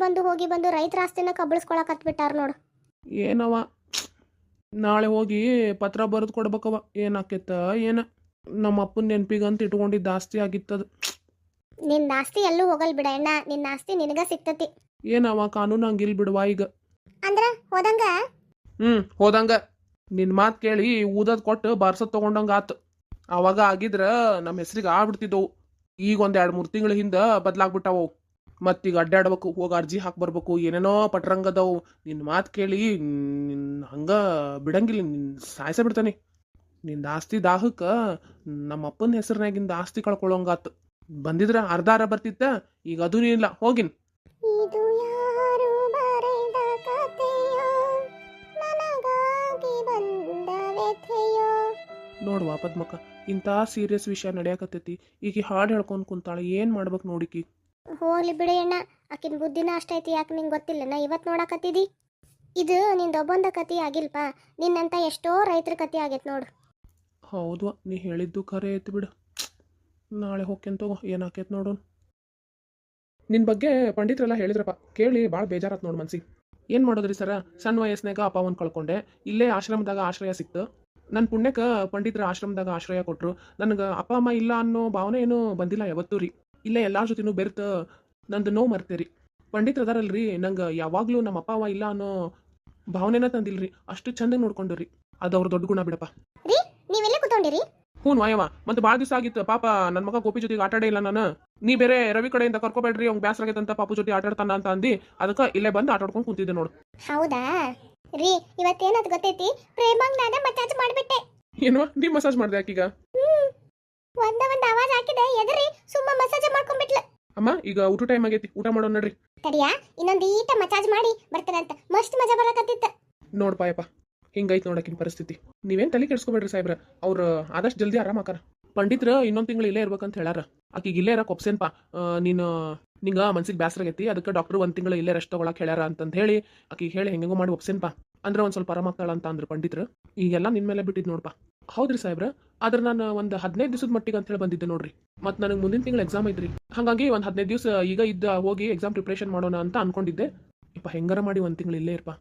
ಬಂದು ರೈತರ ಆಸ್ತಿನ ಕಬಳಿಸ್ಕೊಳಕತ್ಬಿಟ್ಟಾರ ನೋಡು. ಏನವ, ನಾಳೆ ಹೋಗಿ ಪತ್ರ ಬರೆದು ಕೊಡ್ಬೇಕವ. ಏನಾಕೇತ ಏನ, ನಮ್ಮ ಅಪ್ಪನ ನೆನಪಿಗಂತ ಇಟ್ಕೊಂಡಿದ್ದ ಆಸ್ತಿ ಆಗಿತ್ತದು. ನಿನ್ನ ಆಸ್ತಿ ಎಲ್ಲೂ ಹೋಗಲ್ ಬಿಡ ಅಣ್ಣ, ನಿನ್ನ ಆಸ್ತಿ ನಿನಗ ಸಿಕ್ತತಿ. ಏನವ ಕಾನೂನು ಹಂಗಿಲ್ ಬಿಡುವ ಈಗ. ಅಂದ್ರ ಹೋದಂಗ ಹೋದಂಗ. ನಿನ್ ಮಾತ್ ಕೇಳಿ ಊದದ್ ಕೊಟ್ಟು ಬಾರ್ಸದ್ ತಗೊಂಡಂಗ ಆತು. ಅವಾಗ ಆಗಿದ್ರ ನಮ್ಮ ಹೆಸರಿಗೆ ಆಗ್ಬಿಡ್ತಿದ್ದವು. ಈಗ 1-2-3 ತಿಂಗಳ ಹಿಂದ ಬದ್ಲಾಗ್ಬಿಟ್ಟಾವು. ಮತ್ತೀಗ ಅಡ್ಡಾಡ್ಬೇಕು, ಹೋಗಿ ಅರ್ಜಿ ಹಾಕಿ ಬರ್ಬೇಕು, ಏನೇನೋ ಪಟ್ರಂಗದವು. ನಿನ್ನ ಮಾತು ಕೇಳಿ ಹಂಗ ಬಿಡಂಗಿಲ್ಲ, ಸಾಯ್ಸ ಬಿಡ್ತಾನೆ. ನಿಂದ ಆಸ್ತಿ ದಾಹಕ್ಕ ನಮ್ಮ ಅಪ್ಪನ ಹೆಸರಿನಾಗಿಂದ ಆಸ್ತಿ ಕಳ್ಕೊಳ್ಳೋಂಗಾತು. ಬಂದಿದ್ರ ಅರ್ಧ ಬರ್ತಿತ್ತ, ಈಗ ಅದೂ ಇಲ್ಲ. ಹೋಗಿನ್ ನೋಡುವ ಪದ್ಮಕ್ಕ, ಇಂಥ ಸೀರಿಯಸ್ ವಿಷಯ ನಡೆಯಕತ್ತೈತಿ. ಈಗ ಹಾಡು ಹೇಳ್ಕೊಂಡ್ ಕುಂತಾಳೆ, ಏನ್ ಮಾಡ್ಬೇಕು ನೋಡಿಕಿ. ಹೋಗ್ಲಿ ಬಿಡಿ ಅಣ್ಣ, ಆಕಿನ ಬುದ್ಧಿನ ಅಷ್ಟೈತಿ. ಯಾಕೆ ನಿಂಗೆ ಗೊತ್ತಿಲ್ಲನ ಇವತ್ತು ನೋಡಕತ್ತಿದಿ? ಇದು ನಿಂದೊಬ್ಬಂದ ಕತಿ ಆಗಿಲ್ಪ, ನಿನ್ನಂತ ಎಷ್ಟೋ ರೈತರ ಕತಿ ಆಗೈತೆ ನೋಡು. ಹೌದು, ನೀ ಹೇಳಿದ್ದು ಖರೆ ಐತಿ ಬಿಡು. ನಾಳೆ ಹೋಗ್ಯನ್ ತಗೋ, ಏನಾಕೈತೆ ನೋಡೋಣ. ನಿನ್ನ ಬಗ್ಗೆ ಪಂಡಿತರೆಲ್ಲ ಹೇಳಿದ್ರಪ್ಪ, ಕೇಳಿ ಭಾಳ ಬೇಜಾರತ್ ನೋಡು ಮನ್ಸಿಗೆ. ಏನು ಮಾಡೋದ್ರಿ ಸರ, ಸಣ್ಣ ವಯಸ್ಸಿನಾಗ ಅಪ್ಪವನ್ನು ಕಳ್ಕೊಂಡೆ. ಇಲ್ಲೇ ಆಶ್ರಮದಾಗ ಆಶ್ರಯ ಸಿಕ್ತು. ನನ್ನ ಪುಣ್ಯಕ್ಕೆ ಪಂಡಿತರ ಆಶ್ರಮದಾಗ ಆಶ್ರಯ ಕೊಟ್ಟರು. ನನಗೆ ಅಪ್ಪ ಅಮ್ಮ ಇಲ್ಲ ಅನ್ನೋ ಭಾವನೆ ಏನೂ ಬಂದಿಲ್ಲ ಯಾವತ್ತೂ ರೀ. ಇಲ್ಲೇ ಎಲ್ಲರ ಜೊತೆನೂ ಬೆರ್ತು ನಂದು ನೋವು ಮರ್ತೇರಿ. ಪಂಡಿತರು ಅದಾರಲ್ರಿ, ನಂಗೆ ಯಾವಾಗಲೂ ನಮ್ಮ ಅಪ್ಪ ಅವ ಇಲ್ಲ ಅನ್ನೋ ಭಾವನೆನ ತಂದಿಲ್ರಿ. ಅಷ್ಟು ಚಂದ ನೋಡ್ಕೊಂಡು ರೀ, ಅದು ಅವ್ರ ದೊಡ್ಡ ಗುಣ ಬಿಡಪ್ಪ. ರೀ ನೀವೆಲ್ಲ ಕೂತ್ಕೊಂಡಿರಿ? ಹ್ಞೂ ವಾಯವ, ಮತ್ತೆ ಭಾಳ ದಿವಸ ಆಗಿತ್ತು. ಪಾಪ ನನ್ನ ಮಗ ಗೋಪಿ ಜೊತೆಗೆ ಆಟಾಡೇ ಇಲ್ಲ ನಾನು. ನೀ ಬೇರೆ ರವಿ ಕಡೆಯಿಂದ ಕರ್ಕೋಬೇಡ್ರಿ, ಅವ್ನು ಬ್ಯಾಸರಾಗೈತಂತ ಪಾಪು ಜೊತೆ ಆಟಾಡ್ತಾನ ಅಂತ ಅಂದು ಅದಕ್ಕೆ ಇಲ್ಲೇ ಬಂದು ಆಟಾಡ್ಕೊಂಡು ಕುಂತಿದ್ದೆ ನೋಡು. ಹೌದಾ? ರೀ ಇವತ್ತೇನದು ಗೊತ್ತೈತಿ ಪ್ರೇಮಂಗ್ ನಾನೇ ಮಸಾಜ್ ಮಾಡ್ಬಿಟ್ಟೆ. ಏನೋ ನೀ ಮಸಾಜ್ ಮಾಡ್ದೆ ಆಕೀಗ? ಒಂದ ಆವಾಜ್ ಹಾಕಿದೆ ಎದರಿ ಸುಮ್ಮ ಮಸಾಜ್ ಮಾಡ್ಕೊಂಡ್ಬಿಟ್ಲ. ಅಮ್ಮ ಈಗ ಊಟ ಟೈಮ್ ಆಗೈತಿ, ಊಟ ಮಾಡೋಣ ನಡ್ರಿ. ತಡಿಯಾ ಇನ್ನೊಂದು ಈಟ ಮಸಾಜ್ ಮಾಡಿ ಬರ್ತೇನಂತ ಮಸ್ತ್ ಮಜಾ ಬರಕತ್ತಿತ್ತ. ನೋಡ್ಪಾಯಪ್ಪ ಹಿಂಗೈತ್ ನೋಡಕಿನ ಪರಿಸ್ಥಿತಿ. ನೀವೇನ್ ತಲೆ ಕೆಡ್ಸ್ಕೊಬೇಡ್ರಿ ಸಾಹೇಬ್ರ, ಅವ್ರು ಆದಷ್ಟು ಜಲ್ದಿ ಆರಾಮ್ ಆಕಾರ. ಪಂಡಿತ್ರ ಇನ್ನೊಂದ್ ತಿಂಗಳು ಇಲ್ಲೇ ಇರ್ಬೇಕಂತ ಹೇಳಾರ. ಆಕಿಗೆ ಇಲ್ಲೇ ಇರಕ್ ಒಪ್ಸೇನ್ಪಾ. ನೀನು ನಿಂಗ ಮನ್ಸಿಗೆ ಬ್ಯಾಸರ ಆಗೈತಿ, ಅದಕ್ಕೆ ಡಾಕ್ಟರ್ ಒಂದ್ ತಿಂಗಳು ಇಲ್ಲೇ ರೆಸ್ಟ್ ತಗೊಳಕ್ ಹೇಳ್ಯಾರ ಅಂತಂದ್ ಹೇಳಿ ಆಕಿಗೆ ಹೇಳಿ ಹೆಂಗೋ ಮಾಡಿ ಒಪ್ಸೇನ್ಪಾ. ಅಂದ್ರೆ ಒಂದ್ ಸ್ವಲ್ಪ ಆರಾಮಾಗ್ತಾಳ ಅಂತ ಅಂದ್ರು ಪಂಡಿತ್ರು. ಈಗೆಲ್ಲ ನಿನ್ ಮೇಲೆ ಬಿಟ್ಟಿದ್ ನೋಡ್ಪಾ. ಹೌದ್ರಿ ಸಾಹೇಬ್ರ, ಆದ್ರೆ ನಾನು ಒಂದು 15 ದಿವಸದ ಮಟ್ಟಿಗೆ ಅಂತ ಹೇಳಿ ಬಂದಿದ್ದೆ ನೋಡ್ರಿ. ಮತ್ತು ನನಗೆ ಮುಂದಿನ ತಿಂಗಳು ಎಕ್ಸಾಮ್ ಐತ್ರಿ. ಹಾಗಾಗಿ ಒಂದು 15 ದಿವಸ ಈಗ ಇದ್ದ ಹೋಗಿ ಎಕ್ಸಾಮ್ ಪ್ರಿಪ್ರೇಷನ್ ಮಾಡೋಣ ಅಂತ ಅನ್ಕೊಂಡಿದ್ದೆ. ಇಪ್ಪ ಹೆಂಗಾರ ಮಾಡಿ ಒಂದು ತಿಂಗಳು ಇಲ್ಲೇ ಇರ್ಪ.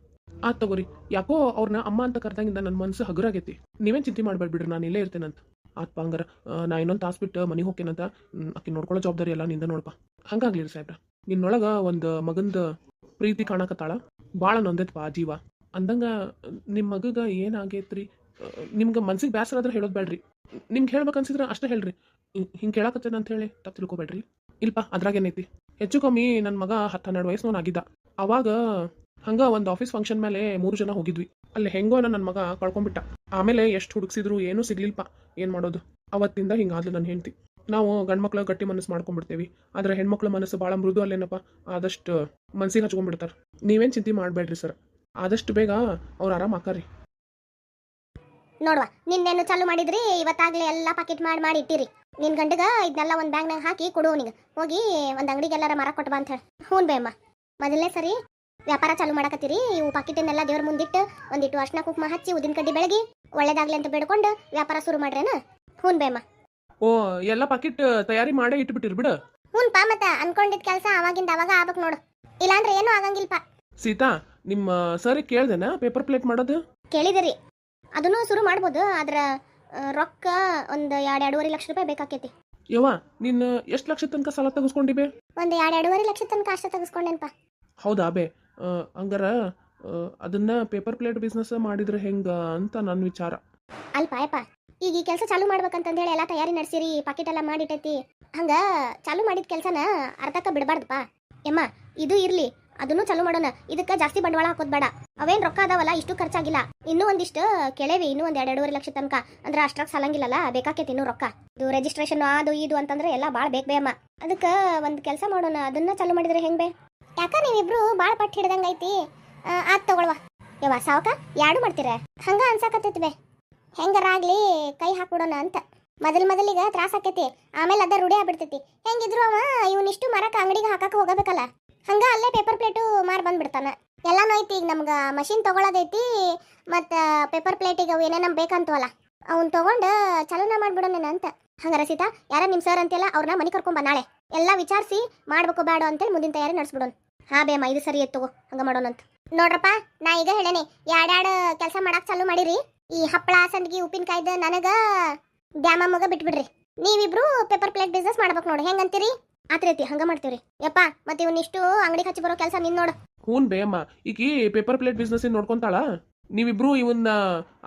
ಆತ್ ತಗೋರಿ. ಯಾಕೋ ಅವ್ರನ್ನ ಅಮ್ಮ ಅಂತ ಕರೆದಂಗಿಂದ ನನ್ನ ಮನಸ್ಸು ಹಗುರಾಗೈತಿ. ನೀವೇನು ಚಿಂತೆ ಮಾಡಬೇಡ್ಬಿಡ್ರಿ, ನಾನು ಇಲ್ಲೇ ಇರ್ತೇನಂತ. ಆತ್ಪ ಹಂಗಾರ ನಾ ಇನ್ನೊಂದು ತಾಸು ಬಿಟ್ಟು ಮನೆಗೆ ಹೋಗ್ತೇನಂತ. ಆಕಿ ನೋಡ್ಕೊಳ್ಳೋ ಜವಾಬ್ದಾರಿ ಎಲ್ಲ ನಿಂದ ನೋಡಪ್ಪ. ಹಂಗಾಗ್ಲಿರಿ ಸಾಹೇಬ್ರ, ನಿನ್ನೊಳಗೆ ಒಂದು ಮಗಂದ ಪ್ರೀತಿ ಕಾಣಕತ್ತಾಳ. ಭಾಳ ನೊಂದೈತಪ್ಪ ಜೀವ. ಅಂದಂಗ ನಿಮ್ಮ ಮಗಗ ಏನಾಗೈತ್ರಿ? ನಿಮ್ಗೆ ಮನ್ಸಿಗೆ ಬ್ಯಾಸರ ಆದ್ರೆ ಹೇಳೋದು ಬೇಡ್ರಿ. ನಿಮ್ಗೆ ಹೇಳ್ಬೇಕನ್ಸಿದ್ರೆ ಅಷ್ಟೇ ಹೇಳ್ರಿ. ಹಿಂಗೆ ಕೇಳಕತ್ತೇನೆ ಅಂತ ಹೇಳಿ ತಪ್ಪು ತಿಳ್ಕೊಬೇಡ್ರಿ. ಇಲ್ಪ ಅದ್ರಾಗೇನೈತಿ, ಹೆಚ್ಚು ಕಮ್ಮಿ ನನ್ನ ಮಗ 10-12 ವಯಸ್ಸಿನವನಾಗಿದ್ದ. ಅವಾಗ ಹಂಗೆ ಒಂದು ಆಫೀಸ್ ಫಂಕ್ಷನ್ ಮೇಲೆ 3 ಜನ ಹೋಗಿದ್ವಿ. ಅಲ್ಲಿ ಹೆಂಗೋ ನನ್ನ ಮಗ ಕಳ್ಕೊಂಬಿಟ್ಟ. ಆಮೇಲೆ ಎಷ್ಟು ಹುಡುಕ್ಸಿದ್ರು ಏನೂ ಸಿಗ್ಲಿಲ್ಪ. ಏನು ಮಾಡೋದು? ಅವತ್ತಿಂದ ಹಿಂಗಾದ್ಲು ನನ್ನ ಹೆಂಡತಿ. ನಾವು ಗಂಡ್ಮಕ್ಳು ಗಟ್ಟಿ ಮನಸ್ಸು ಮಾಡ್ಕೊಂಡ್ಬಿಡ್ತೇವಿ, ಆದರೆ ಹೆಣ್ಮಕ್ಳ ಮನಸ್ಸು ಭಾಳ ಮೃದು ಅಲ್ಲೇನಪ್ಪ. ಆದಷ್ಟು ಮನ್ಸಿಗೆ ಹಚ್ಕೊಂಡ್ಬಿಡ್ತಾರೆ. ನೀವೇನು ಚಿಂತೆ ಮಾಡಬೇಡ್ರಿ ಸರ್, ಆದಷ್ಟು ಬೇಗ ಅವ್ರು ಆರಾಮ ಆಕಾರಿ. ನೋಡುವ ನಿನ್ನೇನು ಚಾಲು ಮಾಡಿದ್ರಿ, ಇವತ್ತಾಗ್ಲೇ ಎಲ್ಲ ಪಾಕೆಟ್ ಮಾಡಿ ಇಟ್ಟಿರಿ. ನಿನ್ ಗಂಡಗ ಇದನ್ನೆಲ್ಲ ಒಂದು ಬ್ಯಾಗ್ನಾಗ ಹಾಕಿ ಕೊಡು. ಅವನಿಗೆ ಹೋಗಿ ಒಂದು ಅಂಗಡಿಗೆ ಎಲ್ಲಾರ ಮರ ಕೊಟ್ಟು ಬಾ ಅಂತ ಹೇಳಿ. ಹ್ಞೂ ಬೇಮ್ಮ, ಮೊದಲನೇ ಸರಿ ವ್ಯಾಪಾರ ಚಾಲು ಮಾಡಕತ್ತೀರಿ. ಇವು ಪಾಕೆಟನ್ನೆಲ್ಲ ದೇವ್ರ ಮುಂದಿಟ್ಟು ಒಂದಿಟ್ಟು ಅರ್ಶಿನ ಕುಂಕುಮ ಹಚ್ಚಿ ಉದಿನ ಕಡ್ಡಿ ಬೆಳಗಿ ಒಳ್ಳೇದಾಗ್ಲಿ ಅಂತ ಬೇಡ್ಕೊಂಡು ವ್ಯಾಪಾರ ಶುರು ಮಾಡ್ರೇನ? ಹ್ಞೂ ಬೇಮ್ಮ. ಓ ಎಲ್ಲ ಪಾಕೆಟ್ ತಯಾರಿ ಮಾಡೇ ಇಟ್ಬಿಟ್ಟಿರ್ ಬಿಡು. ಹ್ಞೂನ್ಪ, ಮತ್ತೆ ಅನ್ಕೊಂಡಿದ್ ಕೆಲಸ ಅವಾಗಿಂದ ಅವಾಗ ಆಗ್ಬೇಕು ನೋಡು, ಇಲ್ಲಾಂದ್ರೆ ಏನೂ ಆಗಂಗಿಲ್ಪ. ಸೀತಾ, ನಿಮ್ಮ ಸರಿ ಕೇಳ್ದೇನ ಪೇಪರ್ ಪ್ಲೇಟ್ ಮಾಡೋದು? ಕೇಳಿದಿರಿ, ಅದನ್ನು ಶುರು ಮಾಡ್ಬೋದು. ಆದ್ರ ರೊಕ್ಕ ಒಂದು 2-2.5 ಲಕ್ಷ ರೂಪಾಯಿ ಬೇಕಾಕೈತಿ. ಯವ್ವ, ನೀನು ಎಷ್ಟು ಲಕ್ಷ ತನಕ ಸಾಲ ತೆಗೆಸ್ಕೊಂಡಿವೆ? ಒಂದು 2-2.5 ಲಕ್ಷ ತನಕ ಅಷ್ಟೇ ತೆಗೆಸ್ಕೊಂಡೇನಪ್ಪ. ಹೌದಾ ಬೇ? ಹಂಗಾರ ಅದನ್ನ ಪೇಪರ್ ಪ್ಲೇಟ್ ಬಿಸ್ನೆಸ್ ಮಾಡಿದ್ರೆ ಹೆಂಗ ಅಂತ ನನ್ನ ವಿಚಾರ. ಅಲ್ಪ ಯಪ್ಪ, ಈಗ ಈ ಕೆಲಸ ಚಾಲು ಮಾಡ್ಬೇಕಂತಂದು ಹೇಳಿ ಎಲ್ಲ ತಯಾರಿ ನಡೆಸಿರಿ, ಪಾಕೆಟ್ ಎಲ್ಲ ಮಾಡಿಟ್ಟೈತಿ. ಹಂಗ ಚಾಲು ಮಾಡಿದ ಕೆಲಸನ ಅರ್ಧಕ್ಕ ಬಿಡಬಾರ್ದಪ್ಪ ಯಮ್ಮ. ಇದು ಇರ್ಲಿ, ಅದನ್ನು ಚಾಲು ಮಾಡೋಣ. ಇದಕ್ಕೆ ಜಾಸ್ತಿ ಬಂಡವಾಳ ಹಾಕೋದ್ ಬೇಡ. ಅವೇನ್ ರೊಕ್ಕ ಅದಾವಲ್ಲ, ಇಷ್ಟು ಖರ್ಚಾಗಿಲ್ಲ. ಇನ್ನೂ ಒಂದಿಷ್ಟು ಕೆಳವಿ, ಇನ್ನೂ ಒಂದು 2-2.5 ಲಕ್ಷ ತನಕ. ಅಂದ್ರೆ ಅಷ್ಟ್ರಾಗ ಸಾಲಂಗಿಲ್ಲಲ್ಲ, ಬೇಕಾಕೈತಿ ಇನ್ನೂ ರೊಕ್ಕ. ಇದು ರಿಜಿಸ್ಟ್ರೇಷನ್ ಅದು ಇದು ಅಂತಂದ್ರೆ ಎಲ್ಲ ಭಾಳ ಬೇಕು ಬೇಯಮ್ಮ. ಅದಕ್ಕೆ ಒಂದು ಕೆಲಸ ಮಾಡೋಣ, ಅದನ್ನ ಚಾಲು ಮಾಡಿದ್ರೆ ಹೆಂಗ್ ಬೇ? ಯಾಕ ನೀವಿಬ್ರು ಭಾಳ ಪಟ್ಟು ಹಿಡ್ದಂಗೈತಿ. ಆತ್ ತಗೊಳ್ವಾ ಯವ್ವ, ಸಾವಕ ಯಾಡು ಮಾಡ್ತೀರ? ಹಂಗ ಅನ್ಸಾಕತ್ತೈತಿ ಬೇ. ಹೆಂಗಾರ ಆಗ್ಲಿ ಕೈ ಹಾಕ್ಬಿಡೋಣ ಅಂತ. ಮೊದಲಿಗೆ ತ್ರಾಸ ಆಕೈತಿ, ಆಮೇಲೆ ಅದ ರೂಢಿ ಆಗ್ಬಿಡ್ತೈತಿ. ಹೆಂಗಿದ್ರು ಅವ ಇವನಿಷ್ಟು ಮರಕ್ಕೆ ಅಂಗಡಿಗೆ ಹಾಕಕ್ಕೆ ಹೋಗಬೇಕಲ್ಲ, ಹಂಗ ಅಲ್ಲೇ ಪೇಪರ್ ಪ್ಲೇಟು ಮಾರಿ ಬಂದ್ಬಿಡ್ತಾನ. ಎಲ್ಲಾನು ಐತಿ. ಈಗ ನಮ್ಗೆ ಮಷಿನ್ ತಗೊಳ್ಳೋದೈತಿ, ಮತ್ತು ಪೇಪರ್ ಪ್ಲೇಟಿಗೆ ಅವು ಏನೇನು ಬೇಕಂತವಲ್ಲ ಅವ್ನು ತೊಗೊಂಡು ಚಾಲೂನ ಮಾಡ್ಬಿಡೋಣ ಅಂತ. ಹಂಗಾರ ಸೀತಾ, ಯಾರ ನಿಮ್ಮ ಸರ್ ಅಂತೆಲ್ಲ ಅವ್ರನ್ನ ಮನೆ ಕರ್ಕೊಂಬ. ನಾಳೆ ಎಲ್ಲ ವಿಚಾರಿಸಿ ಮಾಡ್ಬೇಕು ಬೇಡ ಅಂತೇಳಿ ಮುಂದಿನ ತಯಾರಿ ನಡೆಸ್ಬಿಡೋಣ. ಹಾ ಬೇಮ್ಮ, ಇದು ಸರಿ ಎತ್ತಗೋ, ಹಂಗ ಮಾಡೋಣಂತ. ನೋಡ್ರಪ್ಪ, ನಾ ಈಗ ಹೇಳೇನಿ, ಎರಡೆರಡು ಕೆಲಸ ಮಾಡಕ್ಕೆ ಚಾಲು ಮಾಡಿರಿ. ಈ ಹಪ್ಪಳ ಸಂಡ್ಗಿ ಉಪ್ಪಿನಕಾಯ್ದು ನನಗೆ ದ್ಯಾಮಮ್ಮಗ ಬಿಟ್ಬಿಡ್ರಿ. ನೀವಿಬ್ರು ಪೇಪರ್ ಪ್ಲೇಟ್ ಬಿಸ್ನೆಸ್ ಮಾಡ್ಬೇಕು ನೋಡಿ, ಹೆಂಗಂತೀರಿ? ಆತ್ರೀತಿ ಹಂಗ ಮಾಡ್ತೀವ್ರಿ. ಯಪ್ಪ, ಮತ್ತೆ ಇವನಿಷ್ಟು ಅಂಗಡಿ ಹಚ್ಚಿ ಬರೋ ಕೆಲಸ ನಿನ್ ನೋಡು. ಹ್ಞೂ ಬೇಯಮ್ಮ, ಈಕಿ ಪೇಪರ್ ಪ್ಲೇಟ್ ಬಿಸ್ನೆಸ್ ನೋಡ್ಕೊಂತಾಳ. ನೀವಿಬ್ರು ಇವನ್ನ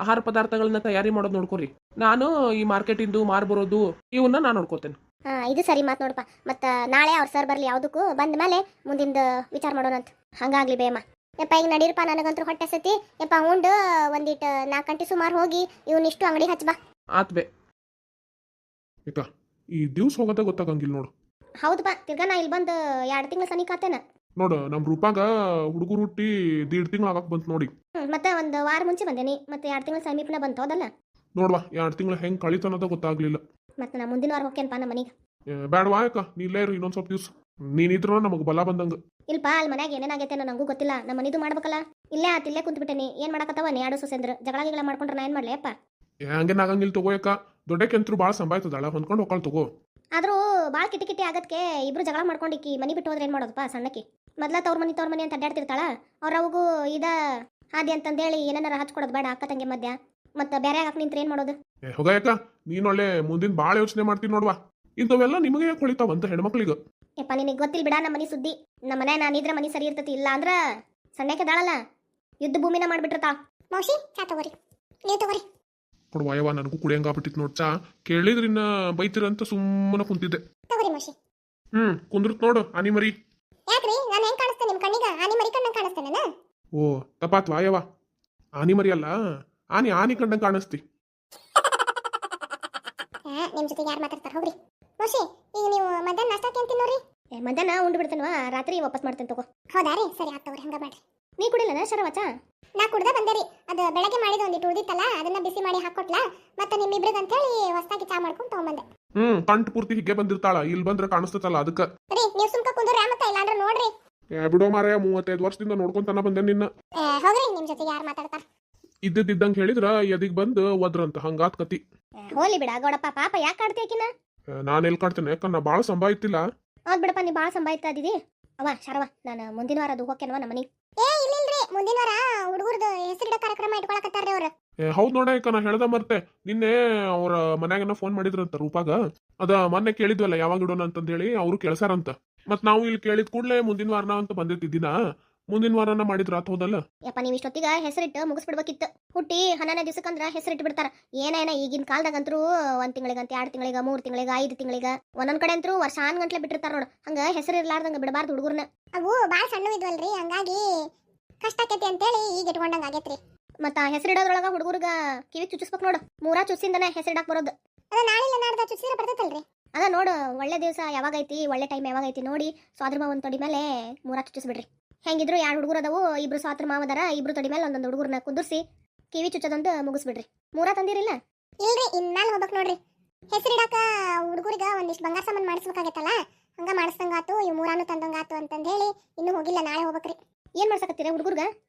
ಆಹಾರ ಪದಾರ್ಥಗಳನ್ನ ತಯಾರಿ ಮಾಡೋದು ನೋಡ್ಕೊರಿ. ನಾನು ಈ ಮಾರ್ಕೆಟಿಂದು ಮಾರ್ ಬರೋದು ಇವನ್ನ ನಾನು ನೋಡ್ಕೋತೇನೆ. ಹಾ, ಇದು ಸರಿ ಮಾತು ನೋಡಪ್ಪ. ಮತ್ತು ನಾಳೆ ಅವ್ರ ಸರ್ ಬರಲಿ, ಯಾವುದಕ್ಕೂ ಬಂದ ಮೇಲೆ ಮುಂದಿಂದ ವಿಚಾರ ಮಾಡೋಣಂತ. ಹಂಗಾಗ್ಲಿ ಬೇಯಮ್ಮ. ಯಪ್ಪ ಈಗ ನಡೀರಪ್ಪ, ನನಗಂತೂ ಹೊಟ್ಟೆ ಸತಿ. ಯಪ್ಪ ಉಂಡು ಒಂದಿಟ್ಟು 4 ಗಂಟೆ ಸುಮಾರು ಹೋಗಿ ಇವನಿಷ್ಟು ಅಂಗಡಿ ಹಚ್ಚಬಾ. ಆತ್ ಬೇ. ಈಗ ಈ ದಿವ್ಸ ಹೋಗೋದ ಗೊತ್ತಾಗಂಗಿಲ್ಲ ನೋಡು. ಹೌದಪ್ಪ, ತಿರ್ಗಾ ನಾ ಇಲ್ಲಿ ಬಂದು 2 ತಿಂಗಳು ಸನಿಕಾತೇನ ನೋಡು, ನಮ್ಮ ರೂಪಾಗ ಹುಡುಗರು ಹುಟ್ಟಿ 1.5 ತಿಂಗಳು ಆಗಕ್ಕೆ ಬಂತು ನೋಡಿ. ಮತ್ತೆ ಒಂದು ವಾರ ಮುಂಚೆ ಬಂದೇನಿ, ಮತ್ತೆ 2 ತಿಂಗಳು ಸಮೀಪನ ಬಂತು. ಹೌದಲ್ಲ? ನೋಡ್ವಾ 2 ತಿಂಗಳು ಹೆಂಗೆ ಕಳಿತನ್ನೋದ ಗೊತ್ತಾಗ್ಲಿಲ್ಲ. ಮತ್ತೆ ನಾ ಮುಂದಿನ ವಾರ ಹೋಗ್ತೇನಪ್ಪ ನಮ್ಮ ಮನೆಗೆ. ಬ್ಯಾಡವಾ ಯಾಕ, ನೀ ಇಲ್ಲೇ ಇರು ಇನ್ನೊಂದು ಸ್ವಲ್ಪ ದಿವ್ಸ. ನೀನಿದ್ರ ನಮಗೆ ಬಲ ಬಂದಂಗ. ಇಲ್ಪ ಅಲ್ಲಿ ಮನ್ಯಾಗ ಏನೇನಾಗೈತೇನೋ ನಂಗೂ ಗೊತ್ತಿಲ್ಲ. ನಮ್ಮ ಮನಿದು ಮಾಡ್ಬೇಕಲ್ಲ. ಇಲ್ಲೇ ಇಲ್ಲೇ ಕುಂತ್ಬಿಟ್ಟೇನಿ. ಏನ್ ಮಾಡಕತ್ತವ ನ್ಯಾಡು ಸೊಸೆಂದ್ರ ಜಗಳ ಮಾಡ್ಕೊಂಡ್ರೆ ನಾ ಏನ್ ಮಾಡ್ಲಿ ಅಪ್ಪ? ಹಂಗೇನ್ ಆಗಂಗಿಲ್ಲ ತಗೋ ಯಾಕ. ದೊಡ್ಡಕ್ಕೆಂತ್ರು ಭಾಳ ಸಂಭಾಯ್ತದಾಳ, ಹೊಂದ್ಕೊಂಡು ಹೋಗ್ಕೊಳ್ಳ ತಗೋ. ಆದ್ರೂ ಭಾಳ ಕಿಟಿ ಆಗತ್ಕೆ ಇಬ್ರು ಜಗಳ ಮಾಡ್ಕೊಂಡಿಕ್ಕಿ ಮನಿ ಬಿಟ್ಟು ಹೋದ್ರೆ ಏನ್ ಮಾಡೋದಪ್ಪ? ಸಣ್ಣಕ್ಕಿ ಮೊದ್ಲ ತವ್ರ ಮನಿ ಅಂತ ಅಡ್ಡಾಡ್ತಿರ್ತಾಳ. ಅವ್ರ ಅವಗೂ ಇದ ಹಾದಿ ಅಂತಂದೇಳಿ ಏನಾರ ಹಚ್ಕೊಡೋದು ಬೇಡ ಅಕ್ಕ ತಂಗಿ ಮಧ್ಯ. ಮತ್ತೆ ಬೇರೆ ಹಾಕಿ ನಿಂತ್ರೆ ಏನ್ ಮಾಡೋದು? ಹೋಗ ಯಾಕ, ನೀನ್ ಒಳ್ಳೆ ಮುಂದಿನ ಭಾಳ ಯೋಚನೆ ಮಾಡ್ತೀನಿ ನೋಡ್ವಾ. ಇಂಥವೆಲ್ಲ ನಿಮಗೆ ಯಾಕೆ ಹೊಳಿತಾವಂತ ಹೆಣ್ಮಕ್ಳಿಗೆ? ಯಪ್ಪ, ನಿನಗೆ ಗೊತ್ತಿಲ್ಲ ಬಿಡ ನಮ್ಮ ಮನಿ ಸುದ್ದಿ. ನಮ್ಮ ಮನೆ ನಾನಿದ್ರೆ ಮನಿ ಸರಿ ಇರ್ತತಿ, ಇಲ್ಲ ಅಂದ್ರ ಸಣ್ಣಕ್ಕೆ ದಾಳಲ್ಲ ಯುದ್ಧ ಭೂಮಿನ ಮಾಡ್ಬಿಟ್ಟಿರ್ತಾಳ. ಮೌಸಿ ಚಾ ತಗೋರಿ, ನೀವು ತಗೋರಿ. ಕೊಡುವಾಯವ, ನನಗೂ ಕುಡಿಯಂಗಾಗ್ಬಿಟ್ಟಿತ್ತು ನೋಡ್ ಚಾ. ಕೇಳಿದ್ರಿನ್ನ ಬೈತಿರಂತ ಸುಮ್ಮನೆ ಕುಂತಿದ್ದೆ. ತಗೋರಿ ಮೌಸಿ. ಕುಂದ್ರತ್ ನೋಡು ಆನಿ ಮರಿ. ಯಾಕ್ರಿ, ನಾನು ಹೆಂಗ್ ಕಾಣಿಸ್ತೇನೆ ನಿಮ್ ಕಣ್ಣಿಗ? ಆನಿ ಮರಿ ಕಣ್ಣಂಗ್ ಕಾಣಿಸ್ತೇನೆ? ಓ ತಪಾತ್ ವಾಯವ, ಆನಿ ಮರಿಯಲ್ಲ, ಆನಿ ಆನಿ ಕಂಡಂಗೆ ಕಾಣಿಸ್ತಿ. ನಿಮ್ ಜೊತೆ ಯಾರು ಮಾತಾಡ್ತಾರ ಹೋಗ್ರಿ. ಮೋಶಿ ಈಗ ನೀವು ಮಧ್ಯಾಹ್ನ ನಾಷ್ಟಕ್ಕೆ ಏನ್ ತಿನ್ನೋರಿ? ಮಧ್ಯಾಹ್ನ ಉಂಡು ಬಿಡ್ತೇನವ, ರಾತ್ರಿ ವಾಪಸ್ ಮಾಡ್ತೇನೆ ತಗೋ. ಹೌದಾ ರೀ, ಸರಿ ಆಗ್ತವ್ರಿ, ಹಂಗ ಮಾಡ್ರಿ. ನೀ ಕುಡಿಲ್ಲ ಶರವಚ? ನಾ ಕುಡ್ದ ಬಂದೆ ರೀ. ಅದು ಬೆಳಗ್ಗೆ ಮಾಡಿದ ಒಂದಿಟ್ಟು ಉಳಿದಿತ್ತಲ್ಲ, ಅದನ್ನ ಬಿಸಿ ಮಾಡಿ ಹಾಕೊಟ್ಲಾ. ಮತ್ತೆ ನಿಮ್ಮಿಬ್ರಿಗೆ ಅಂತ ಹೇಳಿ ಹೊಸದಾಗಿ ಚಾ ಮಾಡ್ಕೊಂಡು ತಗೊಂಬಂದೆ. ಕಂಠ ಪೂರ್ತಿ ಹಿಗ್ಗೆ ಬಂದಿರ್ತಾಳ, ಇಲ್ಲಿ ಬಂದ್ರೆ ಕಾಣಿಸ್ತಲ್ಲ ಅದಕ್ಕ. ರೀ ನೀವು ಸುಮ್ಕ ಕುಂದ್ರಿ, ಮತ್ತೆ ಇಲ್ಲಾಂದ್ರೆ ನೋಡ್ರಿ. ಬಿಡೋ ಮಾರಾಯ, 35 ವರ್ಷದಿಂದ ನೋಡ್ಕೊಂತಾನ ಬಂದೆ ನಿನ್ನ. ಹೋಗ್ರಿ, ನಿಮ್ ಜೊತೆ ಯಾರು ಮಾತಾಡ್ತಾರ? ಇದ್ದಿದ್ದಂಗೆ ಹೇಳಿದ್ರ ಎದಿಗ್ ಬಂದು ಒದ್ರಂತ, ಹಂಗಾತ್ ಕತಿ. ಹೋಲಿ ಬಿಡ ಗೌಡಪ್ಪ, ಪಾಪ ಯಾಕೆ ಕಾಡ್ತಿ ಆಕಿನ? ನಾನು ಎಲ್ಲಿ ಕಾಡ್ತೇನೆ, ಯಾಕಂದ್ರೆ ನಾ ಭಾಳ ಸಂಭಾಯಿತಿಲ್ಲ. ಹೌದ್ ಬಿಡಪ್ಪ, ನೀ ಭಾಳ ಸಂಭಾಯ್ತಾ ಇದ್ದೀವಿ. ಅವ ಶರವ, ನಾನು ಮುಂದಿನ ವಾರ ಅದು ಹೋಗ್ತೇನವ ನಮ್ಮ ಮನೆ. ಇಲ್ಲಿಲ್ರಿ, ಮುಂದಿನ ವಾರ ಹುಡುಗರ್ದು ಹೆಸರಿಡ ಕಾರ್ಯಕ್ರಮ ಇಟ್ಕೊಳಕತ್ತಾರ್ರಿ ಅವ್ರು. ಹೌದ್ ನೋಡ, ಈಗ ನಾ ಹೇಳ್ದ ಮರ್ತೆ. ನಿನ್ನೆ ಅವ್ರ ಮನ್ಯಾಗನ ಫೋನ್ ಮಾಡಿದ್ರಂತ ರೂಪಾಗ. ಅದ ಮೊನ್ನೆ ಕೇಳಿದ್ವಲ್ಲ ಯಾವಾಗ ಇಡೋಣ ಅಂತಂದೇಳಿ, ಅವ್ರು ಕೇಳ್ಸಾರಂತ. ಮತ್ ನಾವು ಇಲ್ಲಿ ಕೇಳಿದ ಕೂಡ್ಲೆ ಮುಂದಿನ ವಾರನ ಅಂತ ಬಂದಿದ್ದಿನ, ಮುಂದಿನ ವಾರನ ಮಾಡಿದ್ರ ಆತ್ ಹೌದಲ್ಲ. ಯಪ್ಪ, ನೀವು ಇಷ್ಟೊತ್ತಿಗೆ ಹೆಸರಿಟ್ಟು ಮುಗಿಸ್ಬಿಡ್ಬೇಕಿತ್ತು. ಹುಟ್ಟಿ 11 ದಿವಸಕ್ಕಂದ್ರ ಹೆಸರಿಟ್ಟು ಬಿಡ್ತಾರ. ಏನೇನ ಈಗಿನ ಕಾಲದಾಗಂತರೂ 1 ತಿಂಗಳಿಗಂತ 2 ತಿಂಗಳಿಗೆ 3 ತಿಂಗಳಿಗೆ 5 ತಿಂಗಳಿಗೆ ಒಂದೊಂದ್ ಕಡೆ ಅಂತರೂ ವರ್ಷಾನ್ ಗಂಟ್ಲೆ ಬಿಟ್ಟಿರ್ತಾರ ನೋಡು. ಹಂಗ ಹೆಸರು ಇರ್ಲಾರ್ದಂಗ ಬಿಡಬಾರ್ದು ಹುಡುಗರ್ನ. ಅವು ಬಾಳ ಸಣ್ಣ ಇದ್ವಲ್ರಿ, ಹಂಗಾಗಿ ಕಷ್ಟ ಆಕೈತಿ ಅಂತೇಳಿ ಈಗ ಇಟ್ಕೊಂಡಂಗ ಆಗೈತ್ರಿ. ಮತ್ತ ಹೆಸರಿಡೋದ್ರೊಳಗ ಹುಡುಗರ್ಗ ಕಿವಿ ಚುಚ್ಚಿಸ್ಬೇಕು ನೋಡು. 3 ಚುಚ್ಚಿಂದನೇ ಹೆಸರಿಡಾಕ್ ಬರೋದು. ಅದ ನಾಳೆ ನಾಡ್ದ ಚುಚ್ಚಿದ್ರೆ ಬರ್ತೈತಲ್ರಿ. ಅದ ನೋಡು, ಒಳ್ಳೆ ದಿವಸ ಯಾವಾಗೈತಿ, ಒಳ್ಳೆ ಟೈಮ್ ಯಾವಾಗೈತಿ ನೋಡಿ ಸ್ವಾದ್ರ ಮಾವನ್ ತೊಡಿ ಮೇಲೆ 3 ಚುಚ್ಚಿಸ್ಬಿಡ್ರಿ. ಹೆಂಗಿದ್ರು 2 ಹುಡುಗರು ಅದಾವು, 2 ಸ್ವಾತ್ರ ಮಾವದರ, 2 ತೊಡಿ ಮೇಲೆ ಒಂದೊಂದು ಹುಡುಗರ್ನ ಕುಂದಿರ್ಸಿ ಕಿವಿ ಚುಚ್ಚೋದಂತ ಮುಗಿಸ್ಬಿಡ್ರಿ. 3 ತಂದಿರಿಲ್ಲ? ಇಲ್ರಿ, ಇನ್ಮೇಲೆ ಹೋಗ್ಬೇಕು ನೋಡ್ರಿ. ಹೆಸರಿಡಾಕ ಹುಡುಗರಿಗೆ ಒಂದಿಷ್ಟು ಬಂಗಾರ ಸಾಮಾನು ಮಾಡಿಸ್ಬೇಕಾಗೈತಲ್ಲ, ಹಂಗ ಮಾಡಿಸ್ದಂಗಾತು, ಇವ್ 3 ತಂದಂಗಾತು ಅಂತಂದ್ ಹೇಳಿ ಇನ್ನೂ ಹೋಗಿಲ್ಲ, ನಾಳೆ ಹೋಗ್ಬೇಕ್ರಿ. ಏನ್ ಮಾಡ್ಸಕತ್ತೀರ ಹುಡುಗರ್ಗ?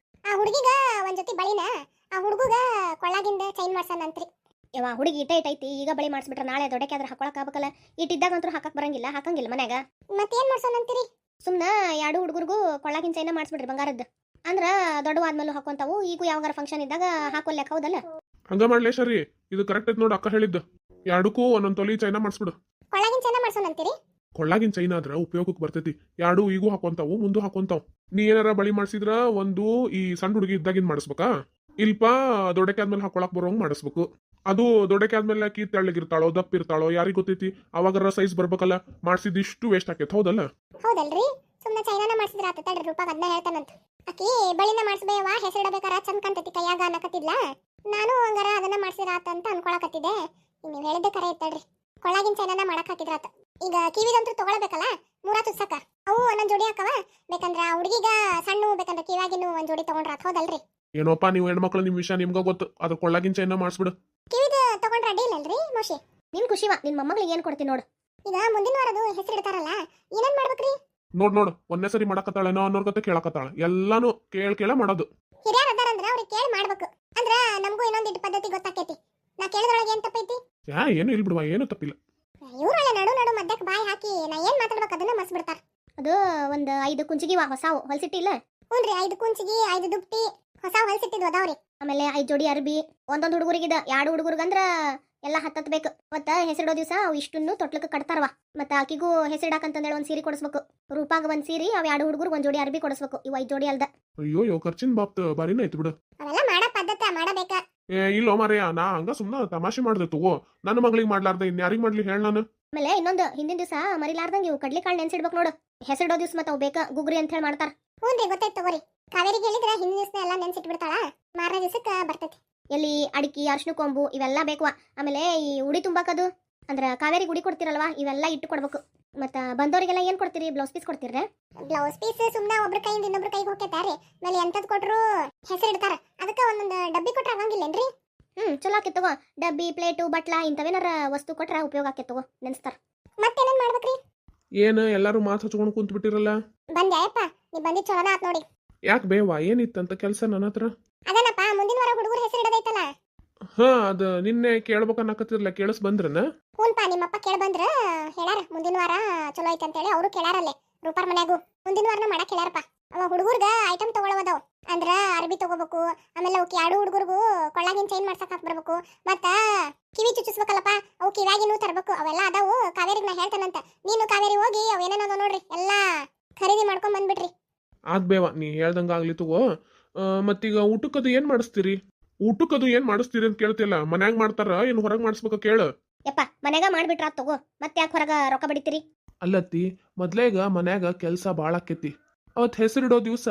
ಆ ಹುಡುಗಿಗ ಒಂದ್ ಜೊತೆ ಬಳಿನ, ಆ ಹುಡುಗಗ ಕೊಳ್ಳಾಗಿಂದ ಚೈನ್ ಮಾಡ್ಸನಂತ್ರಿ. ಯವ್ವ, ಹುಡುಗಿ ಇಟ್ಟೈತಿ, ಈಗ ಬಳಿ ಮಾಡಿಸ್ಬಿಟ್ರೆ ನಾಳೆ ದೊಡ್ಡಕ್ಕೆ ಆದ್ರೆ ಹಾಕೊಳಕ್ ಆಗ್ಬೇಕಲ್ಲ. ಇಟ್ಟಿದ್ದಾಗಂತೂ ಹಾಕಕ್ ಬರಂಗಿಲ್ಲ, ಹಾಕಂಗಿಲ್ಲ ಮನ್ಯಾಗ. ಮತ್ತೇನ್ ಮಾಡ್ಸೋಣಂತೀರಿ? ಸುಮ್ನ 2 ಹುಡುಗರ್ಗೂ ಕೊಳ್ಳಾಗಿನ ಚೈನ ಮಾಡಿಸ್ಬಿಡ್ರಿ ಬಂಗಾರದ್ದು. ಅಂದ್ರ ದೊಡ್ಡವಾದ್ಮೇಲೆ ಹಾಕೊಂತಾವು. ಈಗ ಯಾವಾಗಾರ ಫಂಕ್ಷನ್ ಇದ್ದಾಗ ಹಾಕೊಲ್ಯಾಕ, ಹೌದಲ್ಲ? ಹಂಗ ಮಾಡ್ಲೇ ಸರಿ, ಇದು ಕರೆಕ್ಟ್ ಐತ್ ನೋಡು ಅಕ್ಕ ಹೇಳಿದ್ದು. 2ಕ್ಕೂ ಒಂದೊಂದ್ ತೊಲಿ ಚೈನಾ ಮಾಡಿಸ್ಬಿಡು. ಕೊಳ್ಳಾಗಿನ ಚೈನ ಮಾಡ್ಸೋಣಂತೀರಿ? ಕೊಳ್ಳಾಗಿನ ಚೈನಾ ಆದ್ರ ಉಪಯೋಗಕ್ಕೆ ಬರ್ತೈತಿ. 2 ಈಗೂ ಹಾಕೊಂತಾವು, ಮುಂದೂ ಹಾಕೊಂತಾವ್. ನೀ ಏನಾರ ಬಳಿ ಮಾಡ್ಸಿದ್ರ ಒಂದು ಈ ಸಣ್ಣ ಹುಡುಗಿ ಇದ್ದಾಗಿಂದ ಮಾಡಿಸ್ಬೇಕಾ, ಇಲ್ಪ ದೊಡ್ಡಕ್ಕೆ ಆದ್ಮೇಲೆ ಹಾಕೊಳಕ್ ಬರೋಂಗ್ ಮಾಡಿಸ್ಬೇಕು. ಅದು ದೊಡ್ಡಕ್ಕೆ ಆದ್ಮೇಲೆ ಆಕಿ ತೆಳ್ಳಗಿರ್ತಾಳೋ ದಪ್ಪಿರ್ತಾಳೋ ಯಾರಿಗ್ ಗೊತ್ತೈತಿ, ಅವಾಗರ ಸೈಜ್ ಬರ್ಬೇಕಲ್ಲ. ಮಾಡ್ಸಿದಿಷ್ಟು ವೇಸ್ಟ್ ಆಕೇತ್, ಹೌದಲ್ಲ? ಹೌದಲ್ರಿ, ಸುಮ್ನ ಚೈನಾನ ಮಾಡ್ಸಿದ್ರ ಆತ ತಡ್ರಿ, ರೂಪಾಗ ಅದನ್ನ ಹೇಳ್ತಾನಂತ. ಆಕಿ ಬಳಿನ ಮಾಡ್ಸ್ಬೇಯವ್ವ, ಹೆಸರಿಡಬೇಕಾರ ಚಂದ ಕಾಣ್ತೈತಿ ಕೈಯಾಗ ಅನ್ನಕತ್ತಿದ್ಲ. ನಾನು ಹಂಗಾರ ಅದನ್ನ ಮಾಡ್ಸಿದ್ರ ಆತ ಅಂತ ಅನ್ಕೊಳಕತ್ತಿದ್ದೆ. ನೀವ್ ಹೇಳಿದ್ದೆ ಕರೆ ಐತಲ್ರಿ, ಕೊಳ್ಳಾಗಿನ ಚೈನಾನ ಮಾಡಕ್ ಹಾಕಿದ್ರಾತ. ಈಗ ಕಿವಿದಂತೂ ತಗೊಳ್ಬೇಕಲ್ಲ 3 ಚುಚ್ಚಕ, ಅವು ಒಂದೊಂದ್ ಜೋಡಿ ಹಾಕವ. ಬೇಕಂದ್ರ ಆ ಹುಡುಗಿಗ ಸಣ್ಣ, ಬೇಕಂದ್ರ ಕಿವ್ಯಾಗಿನೂ ಒಂದ್ ಜೋಡಿ ತಗೊಂಡ್ರಾತ, ಹೌದಲ್ರಿ? ಏನೋಪ್ಪ ನೀವು ಹೆಣ್ಮಕ್ಳು, ನಿಮ್ ವಿಷಯ ನಿಮ್ಗ ಗೊತ್ತು. ಅದ್ರ ಕೊಳ್ಳಾಗಿನ ಚೈನಾ ಮಾಡಿಸ್ಬಿಡು. ಕಿವಿದ ತಗೊಂಡ್ರ ಅಡ್ಡಿ ಇಲ್ಲಲ್ರಿ ಮೋಶಿ? ನಿನ್ ಖುಷಿವ, ನಿನ್ ಮೊಮ್ಮಗಳಿಗೆ ಏನ್ ಕೊಡ್ತೀನಿ ನೋಡು. ಈಗ ಮುಂದಿನ ವಾರದು ಹೆಸರಿಡ್ತಾರಲ್ಲ, ಏನೇನ್ ಮಾಡ್ಬೇಕ್ರಿ? ನೋಡ್ ಒಂದೇ ಸರಿ ಮಾಡಕತ್ತಾಳೇನೋ ಅನ್ನೋರ್ ಗತೆ ಕೇಳಕತ್ತಾಳ. ಎಲ್ಲಾನು ಕೇಳ ಮಾಡೋದು. ಹಿರಿಯರ್ ಅದಾರಂದ್ರ ಅವ್ರಿಗೆ ಕೇಳಿ ಮಾಡ್ಬೇಕು. ಅಂದ್ರ ನಮಗೂ ಇನ್ನೊಂದಿಟ್ಟು ಪದ್ಧತಿ ಗೊತ್ತಾಕೈತಿ. ನಾ ಕೇಳಿದ್ರೊಳಗೆ ಏನ್ ತಪ್ಪೈತಿ? ಏನು ಇಲ್ಲ ಬಿಡುವ, ಏನು ತಪ್ಪಿಲ್ಲ. ಇವ್ರೊಳ್ಳೆ ನಡು ಮಧ್ಯಕ್ ಬಾಯಿ ಹಾಕಿ ನಾ ಏನ್ ಮಾತಾಡ್ಬೇಕು ಅದನ್ನ ಮರ್ಸ್ಬಿಡ್ತಾರ. ಅದು ಒಂದ್ 5 ಕುಂಚಿಗಿವ ಹೊಸಾವು ಹೊಲ್ಸಿಟ್ಟಿಲ್ಲ? ಹ್ಞೂನ್ರಿ, 5 ಕುಂಚಿಗಿ, 5 ದುಪ್ಟಿ ಹೊಸ ಹೊಲ್ಸಿಟ್ಟಿದ್ವು ಅದಾವ್ರಿ. ಆಮೇಲೆ 5 ಜೋಡಿ ಅರ್ಬಿ, ಒಂದೊಂದ್ ಹುಡುಗರಿಗಿದ. 2 ಹುಡುಗರ್ಗಂದ್ರ ಎಲ್ಲ 10 ಬೇಕು. ಮತ್ತ ಹೆಸರಿಡೋ ದಿವಸ ಅವು ಇಷ್ಟನ್ನು ತೊಟ್ಲಕ್ಕೆ ಕಟ್ತಾರವ. ಮತ್ತ ಆಕಿಗೂ ಹೆಸರಿಡಾಕಂತಂದೇಳಿ ಒಂದ್ ಸೀರೆ ಕೊಡಿಸ್ಬೇಕು. ರೂಪಾಗ ಒಂದ್ ಸೀರೆ, ಅವ್ 2 ಹುಡುಗರ್ಗ ಒಂದ್ ಜೋಡಿ ಅರ್ಬಿ ಕೊಡಿಸ್ಬೇಕು. ಇವ್ 5 ಜೋಡಿ ಅಲ್ದ. ಅಯ್ಯೋ ಖರ್ಚಿನ ಬಾಪ್ತ ಬಾರಿನ ಐತಿ ಬಿಡು. ಅವೆಲ್ಲ ಮಾಡೋ ಪದ್ಧತಿ ಮಾಡಬೇಕ. ಇಲ್ಲೋ ಮಾರಯ್ಯ, ನಾ ಹಂಗ ಸುಮ್ನ ತಮಾಷೆ ಮಾಡ್ದೆ ತಗೋ. ನನ್ನ ಮಗಳಿಗೆ ಮಾಡ್ಲಾರ್ದೆ ಇನ್ಯಾರಿಗ್ ಮಾಡ್ಲಿ ಹೇಳ ನಾನು. ಆಮೇಲೆ ಇನ್ನೊಂದು ಹಿಂದಿನ ದಿವಸ ಮರಿಲಾರ್ದಂಗ ಇವು ಕಡ್ಲಿ ಕಾಳು ನೆನ್ಸಿಡ್ಬೇಕು ನೋಡು. ಹೆಸರಿಡೋ ದಿವಸ ಮತ್ತ ಅವು ಬೇಕ ಗುಗ್ರಿ ಅಂತ ಹೇಳಿ ಮಾಡ್ತಾರ. ಹ್ಞೂನ್ರಿ, ಗೊತ್ತಾಯ್ತು ತಗೋರಿ. ಕಾವೇರಿಗೆ ಹೇಳಿದ್ರ ಹಿಂದಿನ ದಿವಸ ಎಲ್ಲ ನೆನ್ಸಿಟ್ಟು ಬಿಡ್ತಾಳ, ಮಾರನೇ ದಿವಸಕ್ಕೆ ಬರ್ತೈತಿ. ಎಲ್ಲಿ ಅಡಿಕೆ, ಅರ್ಶಿನ ಕೊಂಬು ಇವೆಲ್ಲ ಬೇಕವ. ಆಮೇಲೆ ಈ ಉಡಿ ತುಂಬಾಕದು ಅಂದ್ರ ಕಾವೇರಿಗೆ ಉಡಿ ಕೊಡ್ತಿರಲ್ವಾ, ಇವೆಲ್ಲ ಇಟ್ಟು ಕೊಡ್ಬೇಕು. ಮತ್ತ ಬಂದವರಿಗೆಲ್ಲ ಏನ್ ಕೊಡ್ತೀರಿ? ಬ್ಲೌಸ್ ಪೀಸ್ ಕೊಡ್ತೀರ? ಬ್ಲೌಸ್ ಪೀಸ್ ಸುಮ್ನ ಒಬ್ರ ಕೈಯಿಂದ ಇನ್ನೊಬ್ರ ಕೈಗೆ ಹೋಗ್ತೈತಾರಿ. ಮೇಲೆ ಎಂತದ್ ಕೊಟ್ರು ಹೆಸರಿಡ್ತಾರ, ಅದಕ್ಕ ಒಂದೊಂದು ಡಬ್ಬಿ ಕೊಟ್ರ ಆಗಂಗಿಲ್ಲೇನ್ರಿ? ಚಲೋ ಆಕೇತ್ ತಗೋ. ಡಬ್ಬಿ, ಪ್ಲೇಟು, ಬಟ್ಲಾ ಇಂಥವೇನಾರ ವಸ್ತು ಕೊಟ್ರ ಉಪಯೋಗ ಆಕೇತ್ ತಗೋ, ನೆನ್ಸ್ತಾರ. ಮತ್ತೇನೇನ್ ಮಾಡ್ಬೇಕ್ರಿ? ಏನ್ ಎಲ್ಲಾರು ಮಾತು ಹಚ್ಕೊಂಡು ಕುಂತ ಬಿಟ್ಟಿರಲ್ಲ? ಬಂದ್ಯಾಯಪ್ಪ, ನೀ ಬಂದಿದ್ ಚಲೋನ ಆತ್ ನೋಡಿ. ಯಾಕೆ ಬೇವಾ, ಏನಿತ್ತಂತ ಕೆಲಸ ನನ್ನ ಹತ್ರ? ಅದನಪ್ಪ, ಮುಂದಿನ ವಾರ ಹುಡುಗರು ಹೆಸರಿಡದೈತಲ್ಲ. ಹಾ, ಅದ ನಿನ್ನೆ ಕೇಳ್ಬೇಕನ್ನಕತ್ತಿರ್ಲ, ಕೇಳಿಸ್ ಬಂದ್ರನ? ಹ್ಞೂನ್ಪಾ, ನಿಮ್ಮಪ್ಪ ಕೇಳಿ ಬಂದ್ರ ಹೇಳಾರ ಮುಂದಿನ ವಾರ ಚಲೋ ಐತೆ ಅಂತೇಳಿ. ಅವರು ಕೇಳಾರಲ್ಲೇ ರೂಪಾರ್ ಮನ್ಯಾಗು ಮುಂದಿನ ವಾರನ ಮಾಡಕ್ ಹೇಳಾರಪ್ಪ. ಅವ ಹುಡುಗರ್ಗ ಐಟಮ್ ತಗೊಳವದಾವ್. ಅಂದ್ರ ಅರ್ಬಿ ತಗೋಬೇಕು, ಆಮೇಲೆ ಅವಕ್ಕೆ 2 ಹುಡುಗರ್ಗು ಕೊಳ್ಳಾಗಿನ ಚೈನ್ ಮಾಡ್ಸಕ್ ಹಾಕ್ಬರ್ಬೇಕು, ಮತ್ತ ಕಿವಿ ಚುಚ್ಚಿಸ್ಬೇಕಲ್ಲಪ್ಪ, ಅವು ಕಿವ್ಯಾಗಿನೂ ತರ್ಬೇಕು. ಅವೆಲ್ಲ ಅದಾವು. ಕಾವೇರಿಗೆ ನಾ ಹೇಳ್ತೇನಂತ. ನೀನು ಕಾವೇರಿ ಹೋಗಿ ಅವ್ ಏನೇನದ ನೋಡ್ರಿ ಎಲ್ಲಾ ಖರೀದಿ ಮಾಡ್ಕೊಂಡ್ ಬಂದ್ಬಿಟ್ರಿ. ಆದ್ ಬೇವ, ನೀ ಹೇಳ್ದಂಗ ಆಗ್ಲಿ ತಗೋ. ಮತ್ತೀಗ ಊಟಕ್ಕದು ಏನ್ ಮಾಡಿಸ್ತೀರಿ? ಊಟಕ್ಕದು ಏನ್ ಮಾಡಿಸ್ತೀರಿ ಅಂತ ಕೇಳ್ತಿಲ್ಲ. ಮನ್ಯಾಗ ಮಾಡ್ತಾರ ಏನ್ ಹೊರಗ್ ಮಾಡಿಸ್ಬೇಕ ಕೇಳು. ಯಪ್ಪ, ಮನ್ಯಾಗ ಮಾಡ್ಬಿಟ್ರ ತಗೋ, ಮತ್ತೆ ಯಾಕೆ ಹೊರಗ ರೊಕ್ಕ ಬಡಿತೀರಿ? ಅಲ್ಲತ್ತಿ, ಮೊದ್ಲೇಗ ಮನ್ಯಾಗ ಕೆಲ್ಸ ಭಾಳ ಆಕೇತಿ. ಅವತ್ ಹೆಸರಿಡೋ ದಿವ್ಸ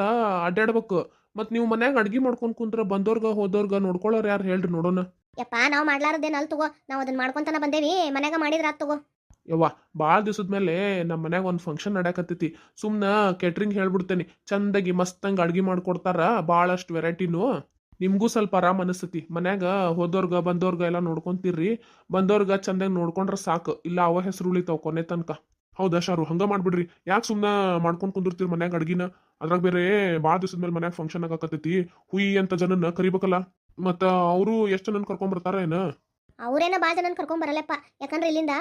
ಅಡ್ಡಾಡ್ಬೇಕು. ಮತ್ ನೀವು ಮನ್ಯಾಗ ಅಡ್ಗಿ ಮಾಡ್ಕೊಂಡ್ ಕುಂತ್ರ ಬಂದೋರ್ಗ ಹೋದೋರ್ಗ ನೋಡ್ಕೊಳ್ಳೋರ್ ಯಾರು ಹೇಳ್ರಿ ನೋಡೋಣ. ಯಪ್ಪ ನಾವು ಮಾಡ್ಲಾರದೇನ ಅಲ್ ತಗೋ, ನಾವು ಅದನ್ನ ಮಾಡ್ಕೊಂತಾನ ಬಂದೇವಿ, ಮನ್ಯಾಗ ಮಾಡಿದ್ರ ಆತ್ ತಗೋ. ಯವ್ವ ಭಾಳ ದಿವಸದ ಮೇಲೆ ನಮ್ಮ ಮನ್ಯಾಗ ಒಂದು ಫಂಕ್ಷನ್ ನಡೆಯಕತ್ತೈತಿ. ಸುಮ್ನ ಕೇಟ್ರಿಂಗ್ ಹೇಳ್ಬಿಡ್ತೇನಿ, ಚಂದಾಗಿ ಮಸ್ತಂಗ್ ಅಡ್ಗಿ ಮಾಡ್ಕೊಡ್ತಾರ, ಭಾಳಷ್ಟು ವೆರೈಟಿನು. ನಿಮ್ಗೂ ಸ್ವಲ್ಪ ಆರಾಮ್ ಅನಿಸ್ತತಿ. ಮನ್ಯಾಗ ಹೋದೋರ್ಗ ಬಂದೋರ್ಗ ಎಲ್ಲ ನೋಡ್ಕೊಂತೀರ್ರಿ, ಬಂದೋರ್ಗ ಚಂದಾಗಿ ನೋಡ್ಕೊಂಡ್ರ ಸಾಕು, ಇಲ್ಲ ಅವ ಹೆಸರು ಉಳಿತಾವ ಕೊನೆ ತನಕ. ಹೌದಾ ಶಾರು, ಹಂಗ ಮಾಡ್ಬಿಡ್ರಿ. ಯಾಕೆ ಸುಮ್ನ ಮಾಡ್ಕೊಂಡ್ ಕುಂದಿರ್ತೀರಿ ಮನ್ಯಾಗ ಅಡ್ಗಿನ? ಅದ್ರಾಗ ಬೇರೆ ಭಾಳ ದಿವಸದ ಮೇಲೆ ಮನ್ಯಾಗ ಫಂಕ್ಷನ್ ಆಗಾಕತ್ತೈತಿ, ಹುಯಿ ಅಂತ ಜನನ್ನ ಕರಿಬೇಕಲ್ಲ. ಮತ್ತ ಅವರು ಎಷ್ಟು ಜನನ್ ಕರ್ಕೊಂಡ್ ಏನ? ಅವ್ರೇನ ಭಾಳ ಜನ ಕರ್ಕೊಂಡ್ ಬರಲ್ಲಪ್ಪ, ಯಾಕಂದ್ರೆ ಇಲ್ಲಿಂದ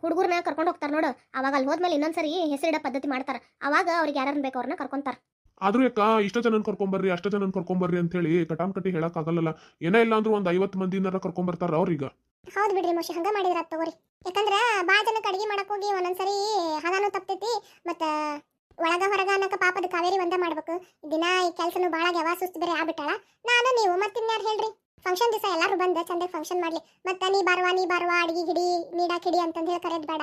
ಹುಡುಗರ್ನ ಕರ್ಕೊಂಡು ಹೋಗ್ತಾರ ನೋಡು, ಅವಾಗ ಅಲ್ಲಿ ಹೋದ್ಮೇಲೆ ಇನ್ನೊಂದ್ಸರಿ ಹೆಸರಿಡ ಪದ್ಧತಿ ಮಾಡ್ತಾರ, ಅವಾಗ ಅವ್ರಿಗೆ ಯಾರನ್ನ ಬೇಕು ಅವ್ರನ್ನ ಕರ್ಕೊಂತಾರ. ಆದ್ರೂ ಯಾಕ ಇಷ್ಟ ಜನನ್ ಕರ್ಕೊಂಬರ್ರಿ ಅಷ್ಟ ಜನನ್ ಕರ್ಕೊಂಬರ್ರಿ ಅಂತ ಹೇಳಿ ಕಟಾನ್ ಕಟ್ಟಿ ಹೇಳಕ್ ಆಗಲ್ಲ. ಏನೇ ಇಲ್ಲ ಅಂದ್ರೂ ಒಂದ್ 50 ಮಂದಿನಾರ ಕರ್ಕೊಂಬರ್ತಾರ ಅವ್ರೀಗ. ಹೌದು ಬಿಡ್ರಿ ಮೋಶಿ, ಹಂಗ ಮಾಡಿದ್ರ ತಗೋರಿ. ಯಾಕಂದ್ರ ಬಾಳ ಜನಕ್ಕೆ ಅಡಿಗೆ ಮಾಡಕ್ ಹೋಗಿ ಒಂದೊಂದ್ಸರಿ ಹದಾನು ತಪ್ತೈತಿ, ಮತ್ತ ಒಳಗ ಹೊರಗ ಅನ್ನಕ ಪಾಪದ ಕಾವೇರಿ ಒಂದ ಮಾಡ್ಬೇಕು. ದಿನ ಈ ಕೆಲ್ಸನು ಬಾಳ ಯಾವ ಸುಸ್ತು ಬೇರೆ ಆಗ್ಬಿಟ್ಟಾಳ. ನಾನು ನೀವು ಮತ್ತಿನ್ಯಾರು ಹೇಳ್ರಿ? ಫಂಕ್ಷನ್ ದಿವಸ ಎಲ್ಲಾರು ಬಂದ ಚಂದಾಗಿ ಫಂಕ್ಷನ್ ಮಾಡ್ಲಿ. ಮತ್ತ ನೀ ಬಾರ್ವಾ ಅಡಿಗೆ ಗಿಡಿ ನೀಡಾಕ್ ಹಿಡಿ ಅಂತಂದ್ ಹೇಳಿ ಕರೆಯೋದ್ ಬೇಡ.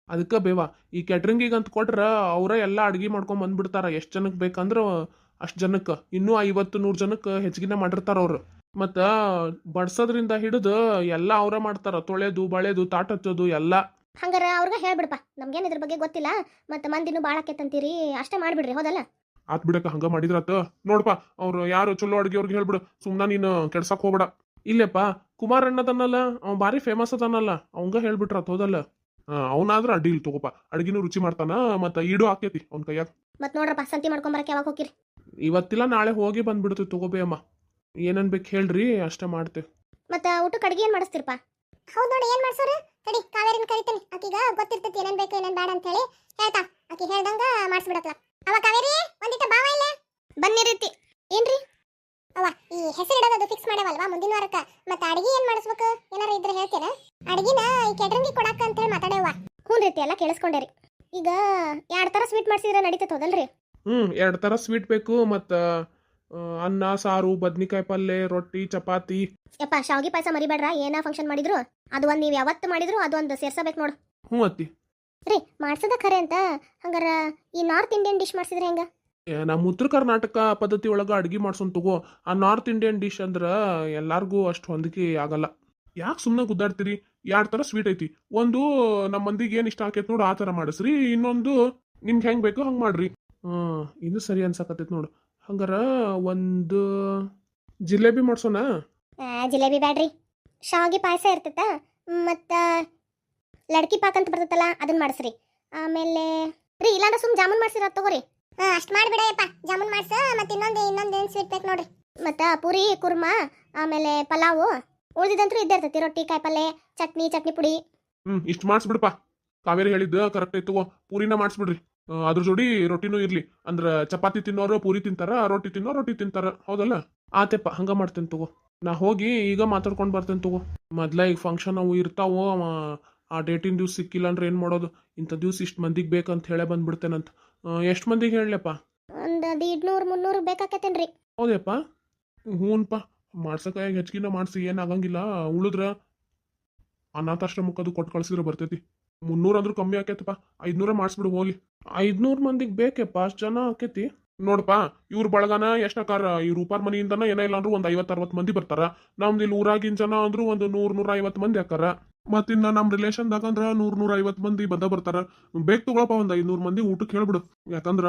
ಅದಕ್ಕೆ ಬೇವ ಈ ಕ್ಯಾಟ್ರಿಂಗಿಗೆ ಅಂತ ಕೊಟ್ರ ಅವರ ಎಲ್ಲ ಅಡ್ಗೆ ಮಾಡ್ಕೊಂಡ್ ಬಂದ್ಬಿಡ್ತಾರ. ಎಷ್ಟು ಜನಕ್ಕೆ ಬೇಕಂದ್ರ ಅಷ್ಟು ಜನಕ್ಕೆ, ಇನ್ನೂ 50-100 ಜನಕ್ಕೆ ಹೆಚ್ಚಿಗೆ ಮಾಡಿರ್ತಾರ ಅವ್ರು. ಮತ್ತ ಬಡ್ಸೋದ್ರಿಂದ ಹಿಡಿದು ಎಲ್ಲ ಅವ್ರ ಮಾಡ್ತಾರ, ತೊಳೆದು ಬಳೆದು ತಾಟ ಹಚ್ಚೋದು ಎಲ್ಲ. ಹಂಗಾರ ಅವ್ರಿಗೆ ಹೇಳ್ಬಿಡಪ್ಪ, ನಮ್ಗೇನ್ ಇದ್ರ ಬಗ್ಗೆ ಗೊತ್ತಿಲ್ಲ, ಮತ್ತ ಮಂದಿನೂ ಭಾಳ ಆಕೇತಂತೀರಿ, ಅಷ್ಟೇ ಮಾಡ್ಬಿಡ್ರಿ, ಹೌದಲ್ಲ? ಆತ್ ಬಿಡಕ, ಹಂಗ ಮಾಡಿದ್ರಾತ. ನೋಡ್ಪಾ ಅವ್ರು ಯಾರು ಚಲೋ ಅಡ್ಗೆ ಅವ್ರಿಗೆ ಹೇಳ್ಬಿಡು, ಸುಮ್ನ ನೀನು ಕೆಡ್ಸಕ್ ಹೋಗ್ಬೇಡ. ಇಲ್ಲಪ್ಪ ಕುಮಾರ್ ಅಣ್ಣದನ್ನಲ್ಲ, ಅವ್ ಭಾರಿ ಫೇಮಸ್ ಅದನ್ನಲ್ಲ, ಅವಂಗ ಹೇಳ್ಬಿಟ್ರ ಹೋದಲ್ಲ. ಅವನಾದ್ರ ಅಡ್ಡಿ ಇಲ್ಲ ತಗೋಪ, ಅಡ್ಗಿನೂ ರುಚಿ ಮಾಡ್ತಾನ, ಮತ್ತ ಈಡು ಆಕೇತಿ ಅವ್ನ ಕೈಯಾಗ. ಮತ್ ನೋಡ್ರಪ್ಪ, ಸಂತಿ ಮಾಡ್ಕೊಂಬರಕ್ಕೆ ಯಾವಾಗ ಹೋಗಿರಿ? ಇವತ್ತಿಲ್ಲ ನಾಳೆ ಹೋಗಿ ಬಂದ್ಬಿಡ್ತೀವಿ ತಗೋಬೇ ಅಮ್ಮ. ಏನನ್ ಬೇಕು ಹೇಳ್ರಿ, ಅಷ್ಟೇ ಮಾಡ್ತೇವೆ. ಮತ್ತ ಊಟಕ್ಕೆ ಅಡ್ಗೆ ಏನ್ ಮಾಡಿಸ್ತಿರಪ್ಪ? ಹೌದ್ ನೋಡಿ, ಏನ್ ಮಾಡ್ಸೋರು? ತಡಿ ಕಾವೇರಿನ ಕರಿತೇನೆ, ಆಕಿಗ ಗೊತ್ತಿರ್ತೈತಿ ಏನೇನ್ ಬೇಕು ಏನೇನ್ ಬೇಡ ಅಂತ ಹೇಳಿ ಹೇಳ್ತಾ, ಆಕಿ ಹೇಳ್ದಂಗ ಮಾಡಿಸ್ಬಿಡತ್ಲ. ಅವ ಕಾವೇರಿ, ಒಂದಿಟ ಬಾವ ಇಲ್ಲ. ಬನ್ನಿ ರೀತಿ. ಏನ್ರಿ ಅವ ಈ ಹೆಸರು ಇಡೋದು ಫಿಕ್ಸ್ ಮಾಡವಲ್ವಾ ಮುಂದಿನ ವಾರಕ್ಕ, ಮತ್ತೆ ಅಡಿಗೆ ಏನ್ ಮಾಡಿಸ್ಬೇಕು ಏನಾರ ಇದ್ರೆ ಹೇಳ್ತೇನೆ. ಅಡಿಗೆನ ಈ ಕೆಟ್ರಿಂಗಿ ಕೊಡಾಕ ಅಂತ ಹೇಳಿ ಮಾತಾಡೇವ. ಹ್ಞೂ ರೀತಿ, ಎಲ್ಲ ಕೇಳಿಸ್ಕೊಂಡೇರಿ. ಈಗ 2 ಥರ ಸ್ವೀಟ್ ಮಾಡ್ಸಿದ್ರೆ ನಡೀತೈತೆ ಹೌದಲ್ರಿ? 2 ಥರ ಸ್ವೀಟ್ ಬೇಕು, ಮತ್ತ ಅನ್ನ ಸಾರು ಬದ್ನಿಕಾಯಿ ಪಲ್ಯ ರೊಟ್ಟಿ ಚಪಾತಿ. ಯಪ್ಪ ಶಾವಿಗೆ ಪಾಯಸ ಮರಿಬೇಡ್ರ, ಏನ ಫಂಕ್ಷನ್ ಮಾಡಿದ್ರು ಅದು ಒಂದು ನೀವು ಯಾವತ್ತು ಮಾಡಿದ್ರು ಅದು ಒಂದು ಸೇರ್ಸಬೇಕು ನೋಡು. ಹ್ಞೂ ಅತ್ತಿ. ರೀ ಮಾಡ್ಸದ ಖರೆ ಅಂತ, ಹಂಗಾರ ಈ ನಾರ್ತ್ ಇಂಡಿಯನ್ ಡಿಶ್ ಮಾಡ್ಸಿದ್ರೆ ಹೆಂಗ? ನಮ್ಮ ಉತ್ತರ ಕರ್ನಾಟಕ ಪದ್ಧತಿ ಒಳಗ ಅಡ್ಗೆ ಮಾಡ್ಸೊಂಡ್ ತಗೋ. ಆ ನಾರ್ತ್ ಇಂಡಿಯನ್ ಡಿಶ್ ಅಂದ್ರ ಎಲ್ಲಾರ್ಗೂ ಅಷ್ಟು ಹೊಂದಿಕೆ ಆಗಲ್ಲ. ಯಾಕೆ ಸುಮ್ಮನೆ ಗುದ್ದಾಡ್ತೀರಿ? 2 ಥರ ಸ್ವೀಟ್ ಐತಿ. ಒಂದು ನಮ್ಮ ಮಂದಿಗೆ ಏನ್ ಇಷ್ಟ ಆಕೈತಿ ನೋಡು, ಆ ಥರ ಮಾಡಿಸ್ರಿ. ಇನ್ನೊಂದು ನಿಮ್ಗೆ ಹೆಂಗ್ ಬೇಕು ಹಂಗ್ ಮಾಡ್ರಿ. ಇದು ಸರಿ ಅನ್ಸಕತ್ತೈತಿ ನೋಡು. ಹಂಗಾರ ಒಂದು ಜಿಲೇಬಿ ಮಾಡ್ಸೋಣ. ಜಿಲೇಬಿ ಬ್ಯಾಡ್ರಿ, ಶಾವಿಗೆ ಪಾಯಸ ಇರ್ತೈತ, ಮತ್ತು ಲಡ್ಕಿ ಪಾಕ್ ಅಂತ ಬರ್ತೈತಲ್ಲ ಅದನ್ನ ಮಾಡಿಸ್ರಿ. ಆಮೇಲೆ ರೀ ಇಲ್ಲಾಂದ್ರೆ ಸುಮ್ ಜಾಮೂನ್ ಮಾಡ್ಸಿರ ತಗೋರಿ. ಅಷ್ಟ್ ಮಾಡ್ಬಿಡಯಪ್ಪ, ಜಾಮೂನ್ ಮಾಡ್ಸ. ಮತ್ತೆ ಇನ್ನೊಂದು ಏನ್ ಸ್ವೀಟ್ ಬೇಕು ನೋಡ್ರಿ. ಮತ್ತು ಪೂರಿ ಕುರ್ಮಾ, ಆಮೇಲೆ ಪಲಾವು, ಉಳಿದಿದಂತೂ ಇದ್ದೇ ಇರ್ತೈತಿ, ರೊಟ್ಟಿ ಕಾಯಿಪಲ್ಲೆ ಚಟ್ನಿ ಪುಡಿ. ಇಷ್ಟು ಮಾಡಿಸ್ಬಿಡಪ್ಪ. ಕಾವೇರಿ ಹೇಳಿದ್ದು ಕರೆಕ್ಟ್ ಐತಿ ತಗೋ, ಪೂರಿನ ಮಾಡಿಸ್ಬಿಡ್ರಿ. ಅದ್ರ ಜೋಡಿ ರೊಟ್ಟಿನೂ ಇರ್ಲಿ. ಅಂದ್ರ ಚಪಾತಿ ತಿನ್ನೋರು ಪೂರಿ ತಿಂತಾರ, ರೊಟ್ಟಿ ತಿನ್ನೋರು ರೊಟ್ಟಿ ತಿಂತಾರ, ಹೌದಲ್ಲ? ಆತೆಪ್ಪ, ಹಂಗ ಮಾಡ್ತೇನೆ ತಗೋ. ನಾ ಹೋಗಿ ಈಗ ಮಾತಾಡ್ಕೊಂಡು ಬರ್ತೇನೆ ತಗೋ. ಮೊದ್ಲ ಈಗ ಫಂಕ್ಷನ್ ಅವು ಇರ್ತಾವೋ, ಆ ಡೇಟಿನ ದಿವ್ಸ ಸಿಕ್ಕಿಲ್ಲ ಅಂದ್ರೆ ಏನು ಮಾಡೋದು? ಇಂಥ ದಿವ್ಸ ಇಷ್ಟು ಮಂದಿಗೆ ಬೇಕಂತ ಹೇಳೇ ಬಂದ್ಬಿಡ್ತೇನಂತ. ಎಷ್ಟು ಮಂದಿಗೆ ಹೇಳಪ್ಪ? ಒಂದು 200-300 ಬೇಕಾಕತ್ತೇನ್ರಿ. ಹೌದಪ್ಪ. ಹ್ಞೂನ್ಪ, ಮಾಡ್ಸಕಾಯಾಗ ಹೆಚ್ಚಿನ ಮಾಡಿಸಿ ಏನಾಗಂಗಿಲ್ಲ. ಉಳಿದ್ರ ಅನಾಥಾಶ್ರಮಕ್ಕೆ ಅದು ಕೊಟ್ಟು ಕಳ್ಸಿದ್ರೆ ಬರ್ತೈತಿ. 300 ಅಂದ್ರೂ ಕಮ್ಮಿ ಆಕೈತಪ್ಪ, 500 ಮಾಡಿಸ್ಬಿಡು ಹೋಗ್ಲಿ. 500 ಮಂದಿಗೆ ಬೇಕಪ್ಪ, ಅಷ್ಟು ಜನ ಆಕೈತಿ. ನೋಡಪ್ಪ, ಇವ್ರ ಬಳಗನ ಎಷ್ಟಕ್ಕಾರ ಈ ರೂಪಾರ್ ಮನೆಯಿಂದನ ಏನ ಇಲ್ಲ ಅಂದ್ರೂ ಒಂದು 50-60 ಮಂದಿ ಬರ್ತಾರ. ನಮ್ದು ಇಲ್ಲಿ ಊರಾಗಿನ ಜನ ಅಂದ್ರೂ ಒಂದು 100-150 ಮಂದಿ ಆಕಾರ. ಮತ್ತಿನ್ನ ನಮ್ಮ ರಿಲೇಷನ್ದಾಗ ಅಂದ್ರ 100-150 ಮಂದಿ ಬರ್ತಾರ. ಬೇಕ್ ತಗೊಳಪ್ಪ, ಒಂದು 500 ಮಂದಿ ಊಟಕ್ಕೆ ಹೇಳ್ಬಿಡು. ಯಾಕಂದ್ರ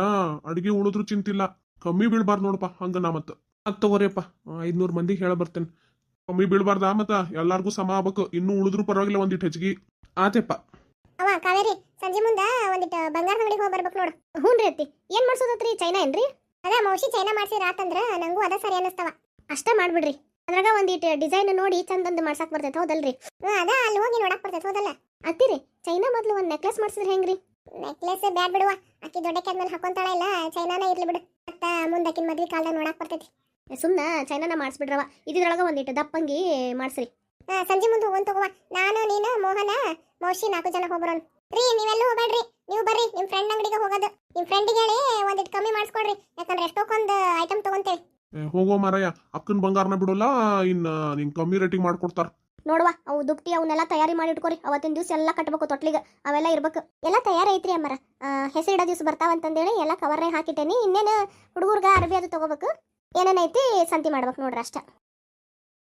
ಅಡಿಗೆ ಉಳಿದ್ರು ಚಿಂತಿಲ್ಲ, ಕಮ್ಮಿ ಬೀಳ್ಬಾರ್ದು ನೋಡಪ್ಪ. ಹಂಗ ನಾ ಮತ್ತ ಅದು ತಗೋರಿಯಪ್ಪ, 500 ಮಂದಿಗೆ ಹೇಳ ಬರ್ತೇನೆ. ಕಮ್ಮಿ ಬೀಳ್ಬಾರ್ದ, ಮತ್ತ ಎಲ್ಲಾರ್ಗೂ ಸಮ ಆಗ್ಬೇಕು. ಇನ್ನೂ ಉಳಿದ್ರು ಪರವಾಗಿಲ್ಲ, ಒಂದಿಟ್ಟು ಹೆಚ್ಚಿಗೆ ಆತೆಪ್ಪ. ಅವ ಕಾವೇರಿ, ಸಂಜೆ ಮುಂದ ಒಂದಿಟ್ಟು ಬಂಗಾರ ಅಂಗಡಿಗೆ ಹೋಗಿ ಬರ್ಬೇಕು ನೋಡು. ಹ್ಞೂ ರೀ ಅತ್ತಿ, ಏನು ಮಾಡ್ಸೋದತ್ರಿ? ಚೈನಾ ಏನ್ರಿ? ಅದ ಮೌಸಿ ಚೈನಾ ಮಾಡ್ಸಿರ ಆತಂದ್ರ ನಂಗೂ ಅದ ಸರಿ ಅನ್ನಿಸ್ತವ. ಅಷ್ಟೇ ಮಾಡ್ಬಿಡ್ರಿ, ಅದ್ರಾಗ ಒಂದಿಟ್ಟು ಡಿಸೈನ್ ನೋಡಿ ಚಂದಂದು ಮಾಡ್ಸಕ್ ಬರ್ತೈತೆ, ಹೌದಲ್ರಿ? ಅದ ಅಲ್ಲಿ ಹೋಗಿ ನೋಡಕ್ ಬರ್ತೈತೆ, ಹೌದಲ್ಲ? ಅತ್ತಿರಿ, ಚೈನಾ ಮೊದ್ಲು ಒಂದು ನೆಕ್ಲೆಸ್ ಮಾಡ್ಸಿದ್ರೆ ಹೆಂಗ್ರಿ? ನೆಕ್ಲೆಸ್ ಬ್ಯಾಡ್ ಬಿಡುವ, ಆಕಿ ದೊಡ್ಡಕ್ಕೆ ಆದ್ಮೇಲೆ ಹಾಕೊಂತಾಳ ಇಲ್ಲ, ಚೈನಾನ ಇರ್ಲಿ ಬಿಡು. ಮತ್ತ ಮುಂದಾಕಿನ ಮದ್ವಿ ಕಾಲದಾಗ ನೋಡಕ್ ಬರ್ತೈತಿ. ಸುಮ್ಮನೆ ಚೈನಾನ ಮಾಡಿಸ್ಬಿಡ್ರವ, ಇದ್ರೊಳಗ ಒಂದಿಟ್ಟು ದಪ್ಪಂಗಿ ಮಾಡಿಸ್ರಿ. ಸಂಜೆ ಮುಂದೆ ಹೋಗೋನ್ ತಗೋವ. ನಾನು ನೀನು ಮೋಹನ ಮೌಸಿ 4 ಜನ ಹೋಗ್ಬರೋಣ. ರೀ ನೀವೆಲ್ಲೂ ಹೋಗ್ಬೇಡ್ರಿ, ನೀವು ಬರ್ರಿ. ನಿಮ್ ಫ್ರೆಂಡ್ ಅಂಗಡಿಗೆ ಹೋಗೋದು. ನಿಮ್ ಫ್ರೆಂಡಿಗೆ ಹೇಳಿ ಒಂದಿಟ್ಟು ಕಮ್ಮಿ ಮಾಡಿಸ್ಕೊಡ್ರಿ, ಯಾಕಂದ್ರೆ ಎಷ್ಟೊಂದು ಐಟಮ್ ತಗೊಂತೇವೆ. ಹೋಗೋ ಮಾರಾಯ, ಅಕ್ಕನ ಬಂಗಾರನ ಬಿಡೋಲ್ಲ, ಇನ್ನ ನಿಂಗೆ ಕಮ್ಮಿ ರೇಟಿಗೆ ಮಾಡ್ಕೊಡ್ತಾರ. ನೋಡುವ, ಅವು ದುಪ್ಟಿ ಅವನ್ನೆಲ್ಲ ತಯಾರಿ ಮಾಡಿ ಇಟ್ಕೋರಿ. ಅವತ್ತಿನ ದಿವಸ ಎಲ್ಲ ಕಟ್ಬೇಕು, ತೊಟ್ಲಿಗೆ ಅವೆಲ್ಲ ಇರ್ಬೇಕು. ಎಲ್ಲ ತಯಾರಿ ಐತ್ರಿ ಅಮ್ಮರ. ಹೆಸರಿಡೋ ದಿವಸ ಬರ್ತಾವಂತಂದೇಳಿ ಎಲ್ಲ ಕವರ್ನಾಗ ಹಾಕಿಟ್ಟೇನಿ. ಇನ್ನೇನು ಹುಡುಗರ್ಗ ಅರಬಿ ಅದು ತಗೋಬೇಕು. ಏನೇನೈತಿ ಸಂತಿ ಮಾಡ್ಬೇಕು ನೋಡ್ರಿ ಅಷ್ಟ